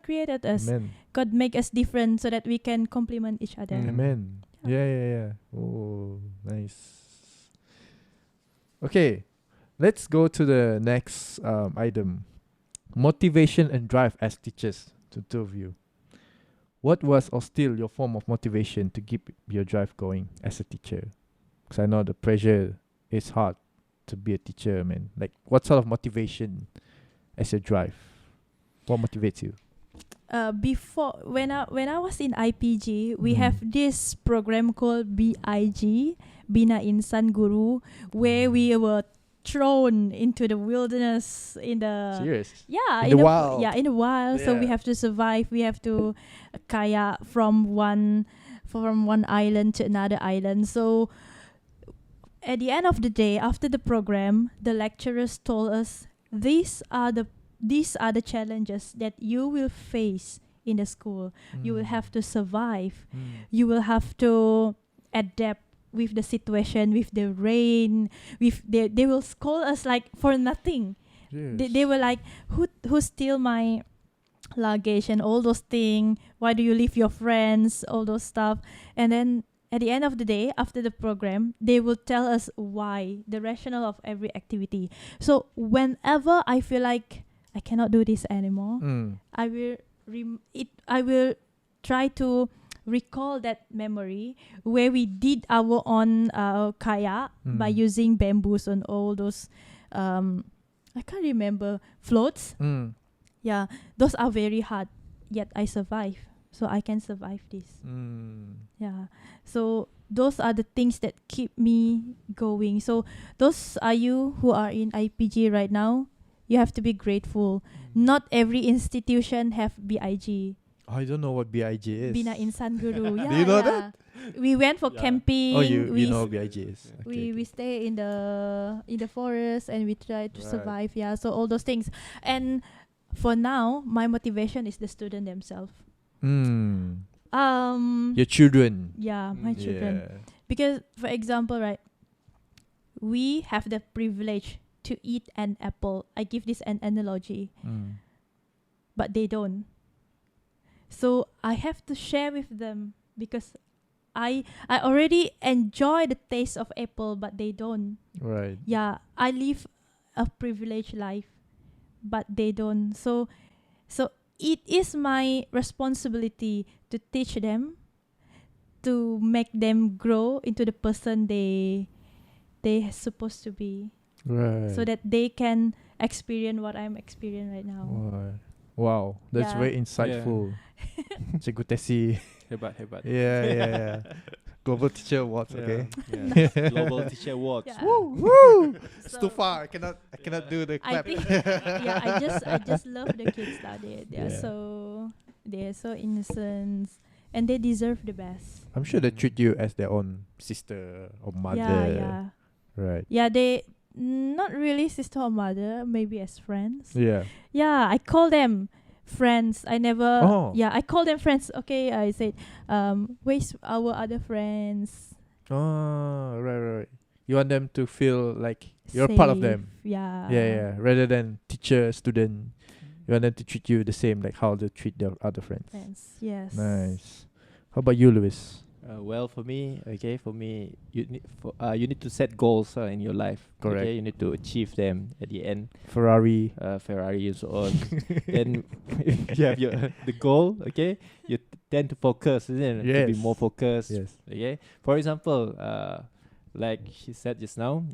created us. Amen. God make us different so that we can complement each other. Amen. Yeah. Oh, nice. Okay, let's go to the next item. Motivation and drive as teachers, to two of you. What was or still your form of motivation to keep your drive going as a teacher? Because I know the pressure is hard to be a teacher, man. Like, what sort of motivation as your drive? What motivates you? Before when I was in IPG, we have this program called BIG, Bina Insan Guru, where we were thrown into the wilderness in the Serious? yeah In the wild. Yeah, in the wild. So we Yeah. have to survive. We have to kayak from one island to another island. So at the end of the day, after the program, the lecturers told us these are the challenges that you will face in the school. You will have to survive. You will have to adapt with the situation, with the rain, with they will scold us like for nothing. They were like, who steal my luggage and all those things? Why do you leave your friends? All those stuff. And then at the end of the day, after the program, they will tell us why, the rationale of every activity. So whenever I feel like I cannot do this anymore, I will try to recall that memory where we did our own kayak by using bamboos and all those I can't remember floats. Yeah, those are very hard, yet I survive, so I can survive this. Yeah, so those are the things that keep me going. So those are you who are in IPG right now, you have to be grateful. Not every institution have BIG. I don't know what BIG is. Bina Insan Guru. Yeah, Do you know that? We went for camping. Oh, you we know what BIG is. we stay in the forest and we try to survive. Yeah, so all those things. And for now, my motivation is the student themselves. Your children. Yeah, my children. Yeah. Because for example, right, we have the privilege to eat an apple. I give this an analogy, but they don't. So I have to share with them because I already enjoy the taste of apple, but they don't. Right. Yeah, I live a privileged life, but they don't. So it is my responsibility to teach them, to make them grow into the person they supposed to be. Right. So that they can experience what I'm experiencing right now. Wow, that's Yeah. very insightful. Cikgu Tessie. Hebat. Yeah. Global Teacher Awards, okay? Yeah. Global Teacher Awards. Yeah. Woo! It's So too far. I cannot do the I clap. think I just love the kids now. They're so innocent and they deserve the best. I'm sure they treat you as their own sister or mother. Yeah. Right. Yeah, they not really sister or mother, maybe as friends. Yeah. Yeah, I call them friends. I never Oh. I call them friends. Okay, I said, where's our other friends? Oh, right. You want them to feel like you're part of them. Yeah. Yeah. Rather than teacher, student. You want them to treat you the same, like how they treat their other friends. Yes. Nice. How about you, Louis? Well, for me, you need to set goals in your life. Correct. Okay, you need to achieve them at the end. Ferrari. Ferrari and so on. Then if you have the goal, okay, you tend to focus, isn't it? To be more focused. Yes. Okay. For example, like she said just now,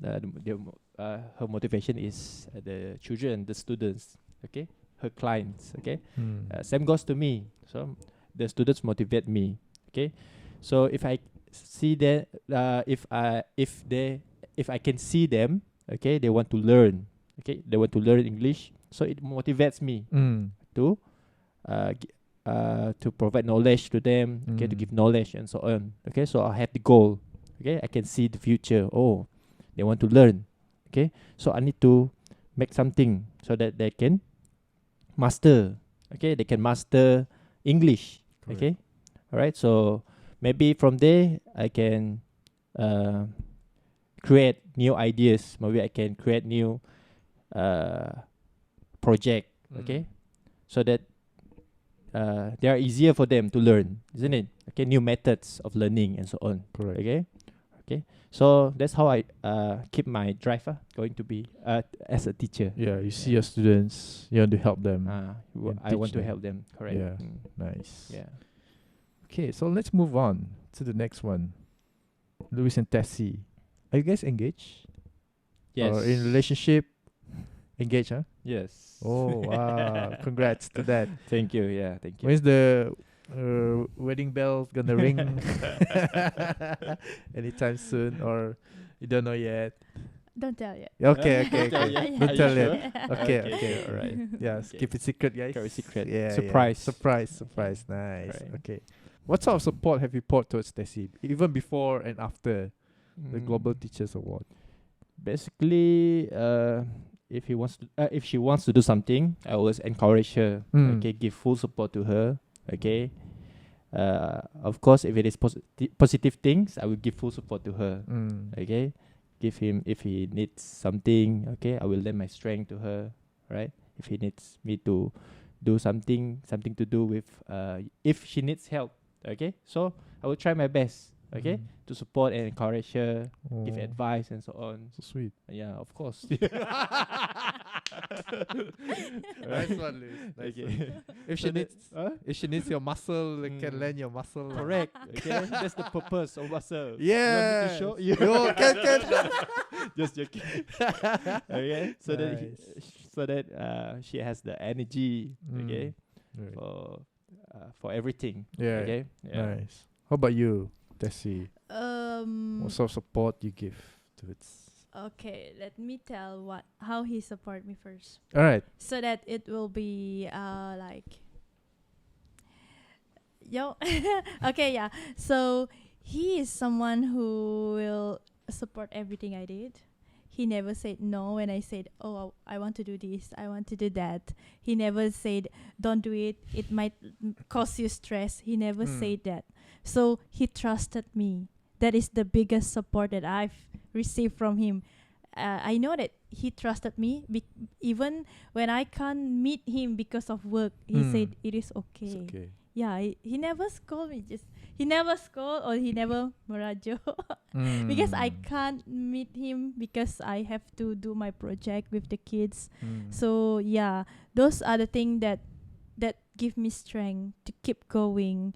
her motivation is the children, the students. Okay, her clients. Okay. Same goes to me. So the students motivate me. Okay. So if I see that, if I can see them, okay, they want to learn, okay, they want to learn English, so it motivates me to provide knowledge to them, okay, to give knowledge and so on, okay. So I have the goal, okay, I can see the future. Oh, they want to learn, okay, so I need to make something so that they can master, okay, they can master English. Correct. Okay, all right. So maybe from there I can create new ideas. Maybe I can create new project. Okay, so that they are easier for them to learn, isn't it? Okay, new methods of learning and so on. Correct. Okay, okay. So that's how I keep my drive going to be as a teacher. Yeah, you see your students, you want to help them. I want to help them. Correct. Yeah, nice. Yeah. Okay, so let's move on to the next one. Louis and Tessie, are you guys engaged? Yes. Or in relationship? Engaged, huh? Yes. Oh, wow. Congrats to that. Thank you. Yeah, thank you. When's the wedding bell gonna ring? Anytime soon, or you don't know yet? Don't tell yet. Okay. Don't tell sure? yet. Okay. All right. Yes, Okay. keep it secret, guys. Keep it secret. Yeah. Surprise. Surprise. Nice. Right. Okay. What sort of support have you poured towards Tessie, even before and after the Global Teachers Award? Basically, if she wants to do something, I always encourage her. Okay, give full support to her. Okay. Of course, if it is positive things, I will give full support to her. Okay. Give him, if he needs something, okay, I will lend my strength to her, right? If he needs me to do something to do with, if she needs help, okay, so I will try my best, okay, to support and encourage her, give advice and so on. So sweet. Yeah, of course. Nice one, Liz. Nice one. If she needs your muscle, can lend your muscle. Correct. Okay, that's the purpose of muscle. Yeah. You want me to show? Yo, can. Just joking. Okay, so that she has the energy. Okay, Right. For everything. Yeah. Okay. Yeah. Nice. How about you, Tessie? What sort of support you give to it? Okay, let me tell how he support me first, All right. so that it will be like yo. Okay, yeah. So he is someone who will support everything I did. He never said no when I said, "Oh, I want to do this, I want to do that." He never said, "Don't do it. It might cause you stress." He never said that. So he trusted me. That is the biggest support that I've received from him. I know that he trusted me even when I can't meet him because of work. He said it is okay. It's okay. Yeah, he never scold me. He never scold or he never merajo because I can't meet him because I have to do my project with the kids. So yeah, those are the things that give me strength to keep going.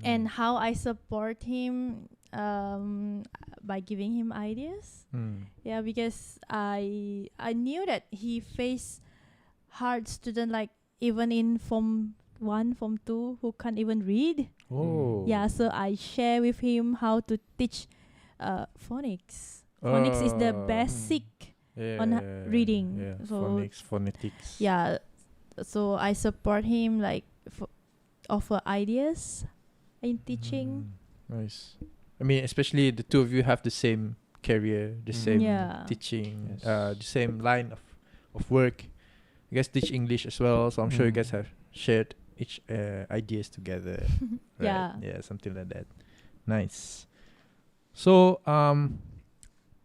And how I support him, by giving him ideas. Yeah, because I knew that he faced hard student, like even in Form 1, Form 2, who can't even read. Oh. Yeah, so I share with him how to teach phonics. Phonics is the basic on reading. Yeah. So Phonetics. yeah, so I support him, like offer ideas in teaching. Nice. I mean, especially the two of you have the same career, the same teaching, the same line of work. You guys teach English as well, so I'm sure you guys have shared each ideas together. Right? Yeah, something like that. Nice. So,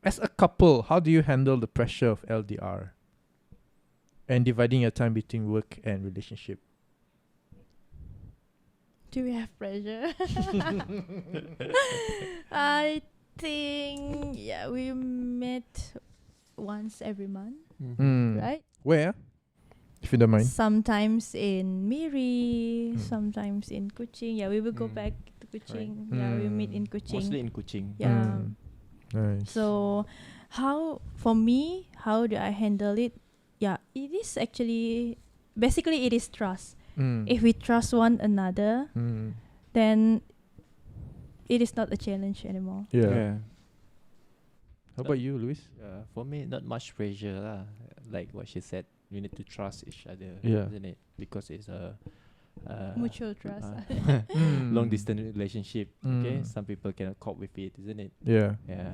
as a couple, how do you handle the pressure of LDR and dividing your time between work and relationship? Do we have pressure? I think we met once every month, right? Where? If you don't mind. Sometimes in Miri, sometimes in Kuching. Yeah, we will go back to Kuching. Right. Yeah, we meet in Kuching. Mostly in Kuching. Yeah. Nice. So, how do I handle it? Yeah, it is actually basically it is trust. If we trust one another, then it is not a challenge anymore. Yeah. How about you, Louis? For me, not much pressure lah. Like what she said, you need to trust each other, Yeah. isn't it? Because it's a Mutual trust. long distance relationship. Okay, some people cannot cope with it, isn't it? Yeah. Yeah.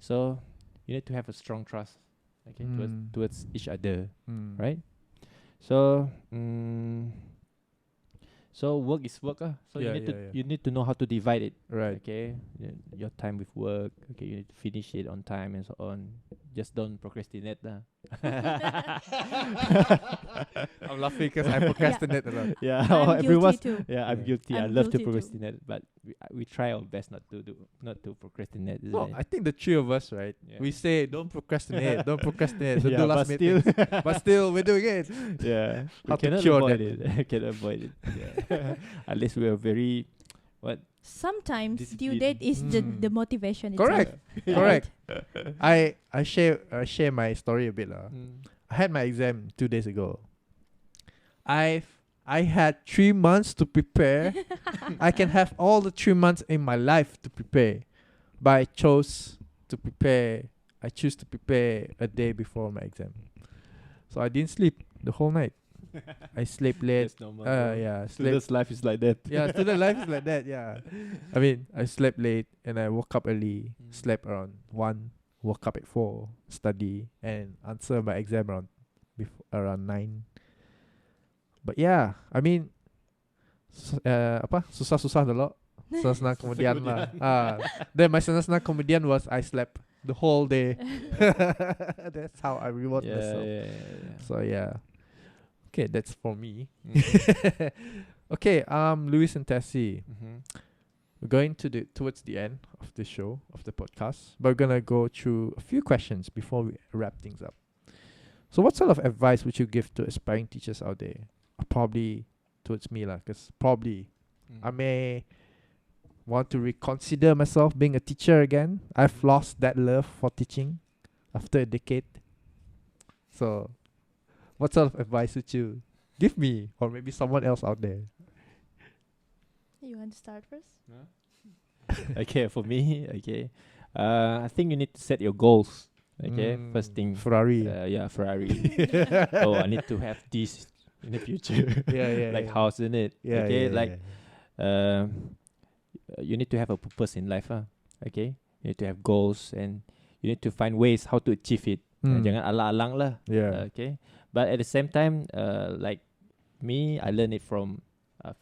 So you need to have a strong trust, okay, towards each other, right? So so work is work, so you need to know how to divide it, Right. okay? Your time with work, okay, you need to finish it on time and so on. Just don't procrastinate lah. I'm laughing because I procrastinate a lot. Yeah, I'm everyone's guilty too. yeah, I'm guilty. I I'm love to guilty too. procrastinate, but we try our best not to procrastinate. Isn't Well, it? I think the three of us, right? Yeah. We say don't procrastinate, don't procrastinate. Don't Yeah, do but last minute things. But still, we're doing it. Yeah, we How to cannot cure avoid that? it. Cannot avoid it. Yeah. Unless we are very Sometimes due Discipline. date is the motivation Correct. itself. Correct. I share my story a bit lah. Mm. I had my exam 2 days ago. I had 3 months to prepare. I can have all the 3 months in my life to prepare, but I choose to prepare a day before my exam. So I didn't sleep the whole night. I slept late. That's normal. Slept. Student's life is like that. Yeah, student life is like that. Yeah, I mean, I slept late and I woke up early. Slept around 1. Woke up at 4. Study and answer my exam around 9. But yeah, I mean, susah-susah dulu. Senang kemudian lah. Then my senang kemudian was I slept the whole day. That's how I reward myself. Yeah. So yeah. Okay, that's for me. Okay, Louis and Tessie, we're going towards the end of the show, of the podcast, but we're gonna go through a few questions before we wrap things up. So what sort of advice would you give to aspiring teachers out there? Probably towards me lah, because probably I may want to reconsider myself being a teacher again. I've lost that love for teaching after a decade. So what sort of advice would you give me, or maybe someone else out there? You want to start first? Okay, for me, okay. I think you need to set your goals. Okay, first thing. Ferrari. Ferrari. Oh, I need to have this in the future. Like house in it. You need to have a purpose in life. Okay, you need to have goals and you need to find ways how to achieve it. Jangan alang-alang lah. Okay, but at the same time, like me, I learned it from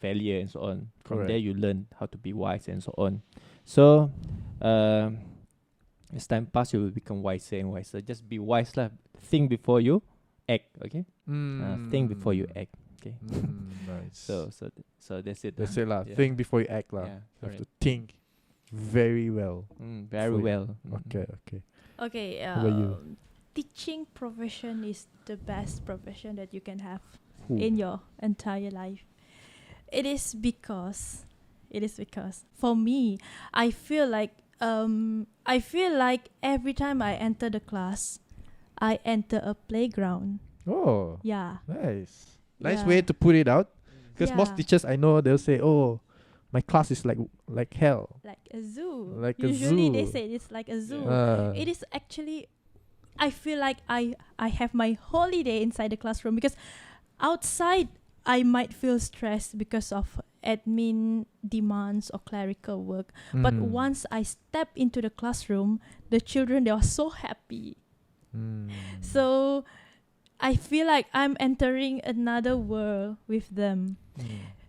failure and so on. From there, you learn how to be wise and so on. So, as time passes, you will become wiser and wiser. Just be wise lah. Think before you act. Okay. Think before you act. Okay. Nice. So that's it. That's it lah. Think before you act lah. Yeah, You have to think very well. Very well. Okay. Okay. How about you? Teaching profession is the best profession that you can have Ooh. in your entire life. It is because for me, I feel like every time I enter the class, I enter a playground. Oh. Yeah. Nice. Nice Yeah. way to put it out. Because most Yeah. teachers I know, they'll say, "Oh, my class is like hell." Like a zoo. Like a Usually zoo. they say it's like a zoo. It is actually, I feel like I have my holiday inside the classroom, because outside I might feel stressed because of admin demands or clerical work. But once I step into the classroom, the children, they are so happy. So I feel like I'm entering another world with them.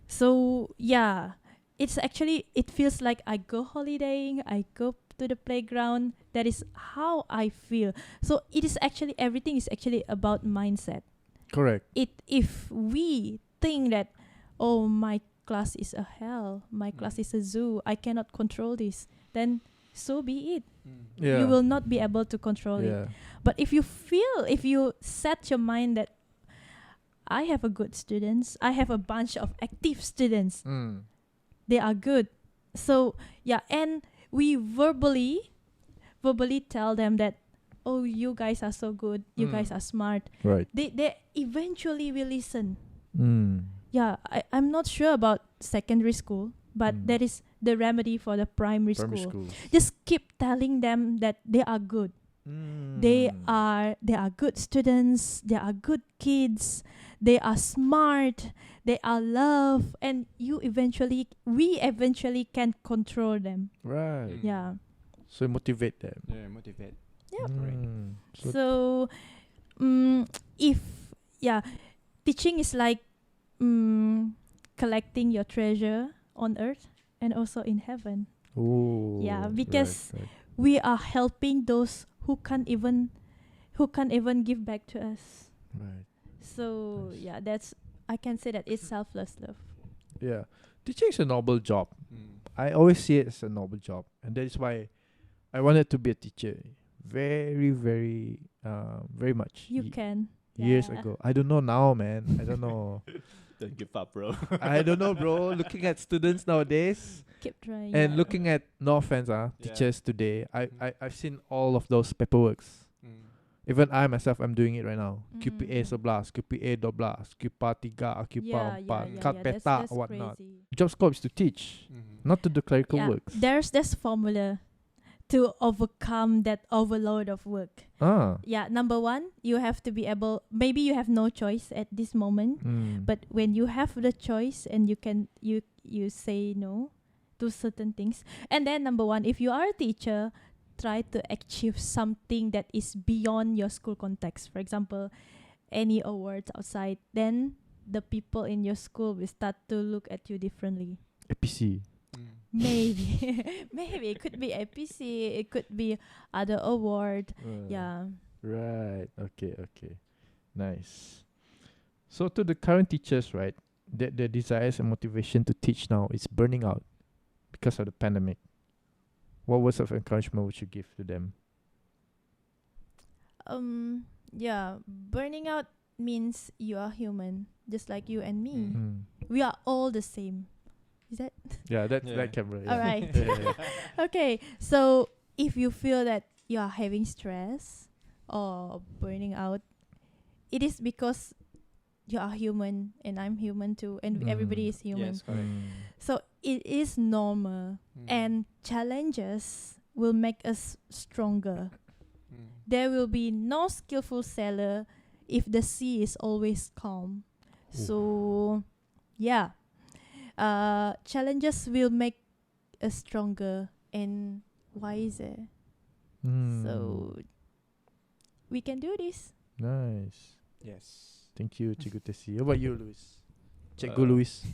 So yeah, it feels like I go holidaying, I go to the playground. That is how I feel. So everything is actually about mindset. Correct. If we think that, oh, my class is a hell, my class is a zoo, I cannot control this, then so be it. You will not be able to control it. But if you set your mind that I have a good students, I have a bunch of active students, they are good. So and we verbally tell them that, oh, you guys are so good, you guys are smart. Right. They eventually will listen. I'm not sure about secondary school, but that is the remedy for the primary school. Just keep telling them that they are good. They are good students, they are good kids, they are smart, they are loved, and we eventually can control them. Right. Yeah. So motivate them. Yeah, motivate. Yep. Right. So teaching is like collecting your treasure on earth and also in heaven. Oh. Yeah, because right. we are helping those who can't even give back to us. Right. So Nice. I can say that it's selfless love. Yeah. Teaching is a noble job. I always see it as a noble job, and that is why I wanted to be a teacher very, very, very much. You can. Years Yeah. ago. I don't know now, man. I don't know. Don't give up, bro. I don't know, bro. Looking at students nowadays Keep trying. and looking at, no offense, teachers today, I've seen all of those paperworks. Even I myself, I'm doing it right now. QPA 11, QPA 12, QPA 3, QPA 4, cut peta, that's whatnot. crazy. Job scope is to teach, not to do clerical works. There's this formula to overcome that overload of work. Number one, you have to be able, maybe you have no choice at this moment, but when you have the choice and you say no to certain things. And then number one, if you are a teacher, try to achieve something that is beyond your school context. For example, any awards outside, then the people in your school will start to look at you differently. APC. Maybe it could be APC, it could be other award. Right. Okay. Nice. So to the current teachers, right, their desires and motivation to teach now is burning out because of the pandemic. What words of encouragement would you give to them? Burning out means you are human, just like you and me. We are all the same. Is that? That camera. Yeah. All right. Okay. So if you feel that you are having stress or burning out, it is because you are human and I'm human too, and everybody is human. Yes, correct. So it is normal, and challenges will make us stronger. There will be no skillful sailor if the sea is always calm. So challenges will make us stronger and wiser. So we can do this. Nice. Yes. Thank you, Cikgu Tessie. How about you, Louis? Cikgu Louis.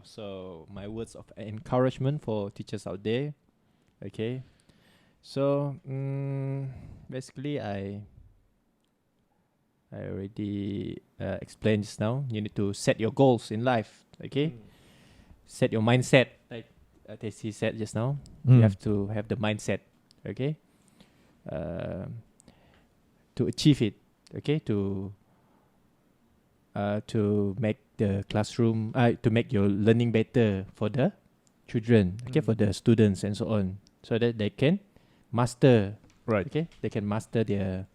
So my words of encouragement for teachers out there. Okay. So basically I already explained just now. You need to set your goals in life. Okay. Set your mindset, like Tessie said just now. You have to have the mindset. Okay. To achieve it. Okay. To make the classroom, to make your learning better for the children, okay, for the students and so on, so that they can master, right? Okay, they can master their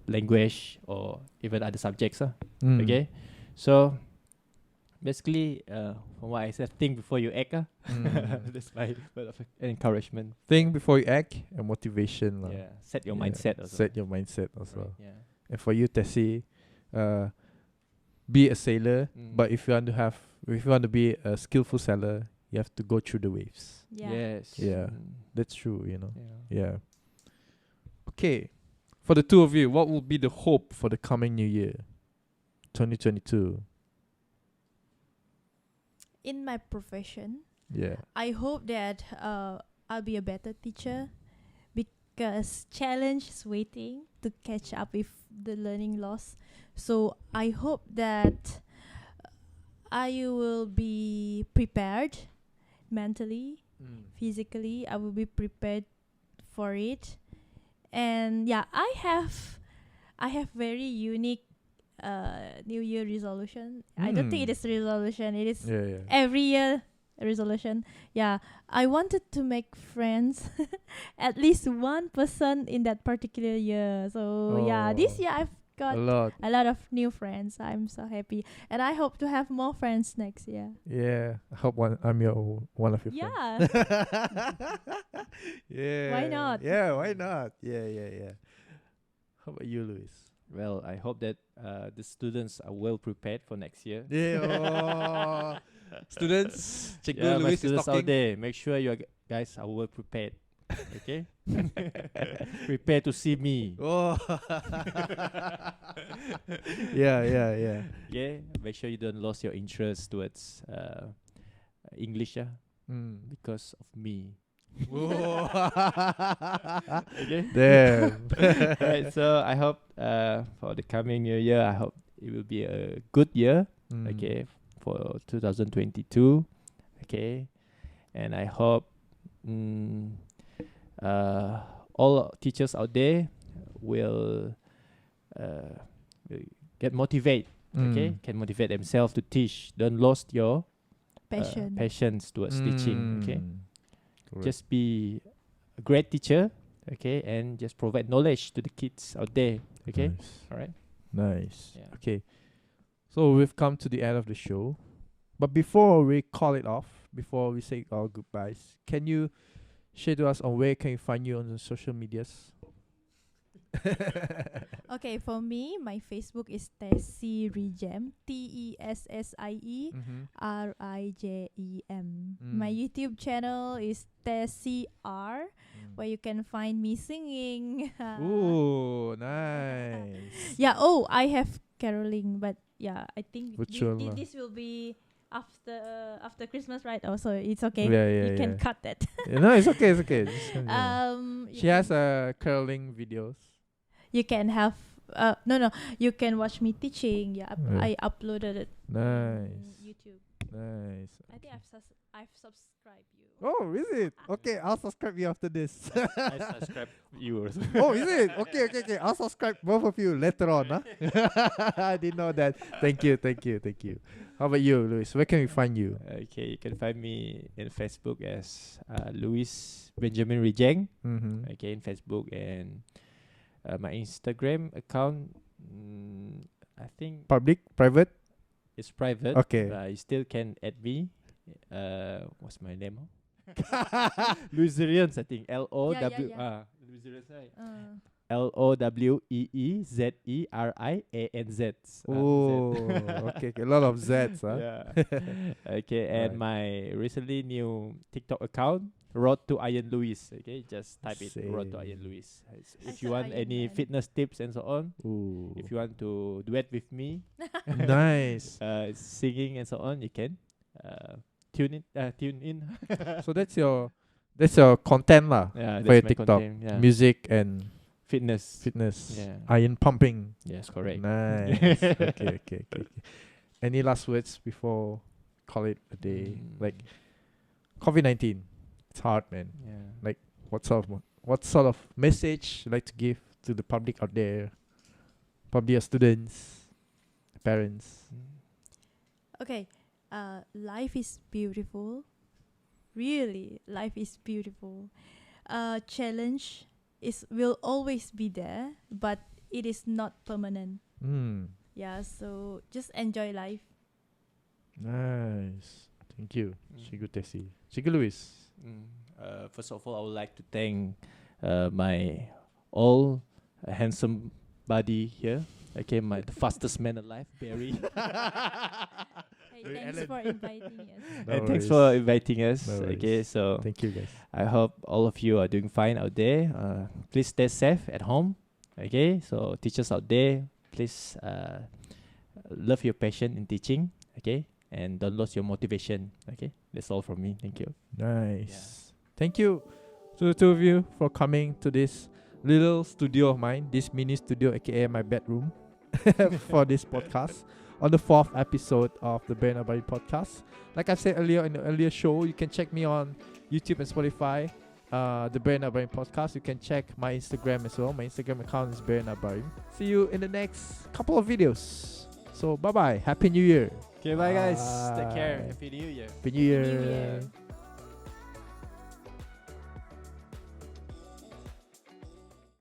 language or even other subjects. Okay, so basically, from what I said, think before you act. That's my word of encouragement. Think before you act and motivation. Yeah, set your mindset also. Set your mindset also. Right, yeah. And for you, Tessie, be a sailor, but if you want to be a skillful sailor, you have to go through the waves. Yes. Yeah, that's true, Yeah. Yeah. Okay, for the two of you, what will be the hope for the coming new year, 2022? In my profession, I hope that I'll be a better teacher, because challenge is waiting to catch up with the learning loss. So I hope that I will be prepared mentally, physically. I will be prepared for it. And yeah, I have very unique New Year resolution. I don't think it is resolution. It is every year resolution. Yeah, I wanted to make friends, at least one person in that particular year. So yeah, this year I've got a lot of new friends. I'm so happy, and I hope to have more friends next year. Yeah, I hope I'm one of your friends. Yeah. Why not? Yeah, why not? Yeah. How about you, Louis? Well, I hope that the students are well prepared for next year. Yeah. Students, Cikgu My Louis is students out talking. there, make sure you guys are well prepared. Okay? Prepare to see me. Oh. Yeah. Yeah, make sure you don't lose your interest towards English because of me. Okay. Damn. Right, so I hope for the coming new year, I hope it will be a good year. Okay, for 2022. Okay, and I hope all teachers out there will get motivated. Okay, can motivate themselves to teach. Don't lose your passions towards teaching. Okay, just be a great teacher. Okay, and just provide knowledge to the kids out there. Okay, all right. Nice. Yeah. Okay. So we've come to the end of the show. But before we call it off, before we say our goodbyes, can you share to us on where can you find you on the social medias? Okay, for me, my Facebook is Tessie Rijem, TESSIE RIJEM. My YouTube channel is Tessie R, where you can find me singing. Ooh, nice. Yeah. Oh, I have caroling, but yeah, I think Virtual this will be after Christmas, right? Oh, so it's okay. Yeah, you can cut that. No, it's okay. It's okay. She you has curling videos. You can have no. You can watch me teaching. Yeah, I uploaded it. Nice. On YouTube. Nice. I think I've subscribed you. Oh, is it? Okay, I'll subscribe you after this. I subscribe you also. Oh, is it? Okay. I'll subscribe both of you later on. Huh? I didn't know that. Thank you. How about you, Louis? Where can we find you? Okay, you can find me in Facebook as Louis Benjamin Rijeng. Okay, in Facebook, and my Instagram account, I think Public, private? it's private. Okay. You still can add me. What's my name? Louis Benjamin, I think. Louis right? LOWEEZERIANZ. Oh, okay. A lot of Z's, huh? Yeah. Okay, and my recently new TikTok account, Road to Iron Louis. Okay, just type it, Road to Iron Louis. If you want any fitness tips and so on, if you want to duet with me, Nice. singing and so on, you can tune in. So that's your content lah. Yeah, for your that's my TikTok. content, yeah. Music and Fitness. Yeah. Iron pumping. Yes, correct. Nice. Okay. Any last words before call it a day? Like COVID-19, it's hard, man. Yeah. Like what sort of message you like to give to the public out there? Probably your students, parents. Okay. Life is beautiful. Really, life is beautiful. Challenge will always be there, but it is not permanent. Yeah, so just enjoy life. Nice. Thank you, Cikgu Tessie. Cikgu Louis. First of all, I would like to thank my all handsome buddy here. Okay, the fastest man alive, Barry. Thanks for inviting us. And thanks for inviting us. No worries. Okay, so Thank you, guys. I hope all of you are doing fine out there. Please stay safe at home. Okay, so teachers out there, please love your passion in teaching. Okay, and don't lose your motivation. Okay, that's all from me. Thank you. Nice. Thank you to the two of you for coming to this little studio of mine, this mini studio, aka my bedroom, for this podcast. on the 4th episode of the Barryanakbarim podcast. Like I said earlier in the earlier show, you can check me on YouTube and Spotify, the Barryanakbarim podcast. You can check my Instagram as well. My Instagram account is barryanakbarim. See you in the next couple of videos. So bye bye. Happy New Year. Okay, bye guys. Take care. Happy New Year. Happy New Year. New Year.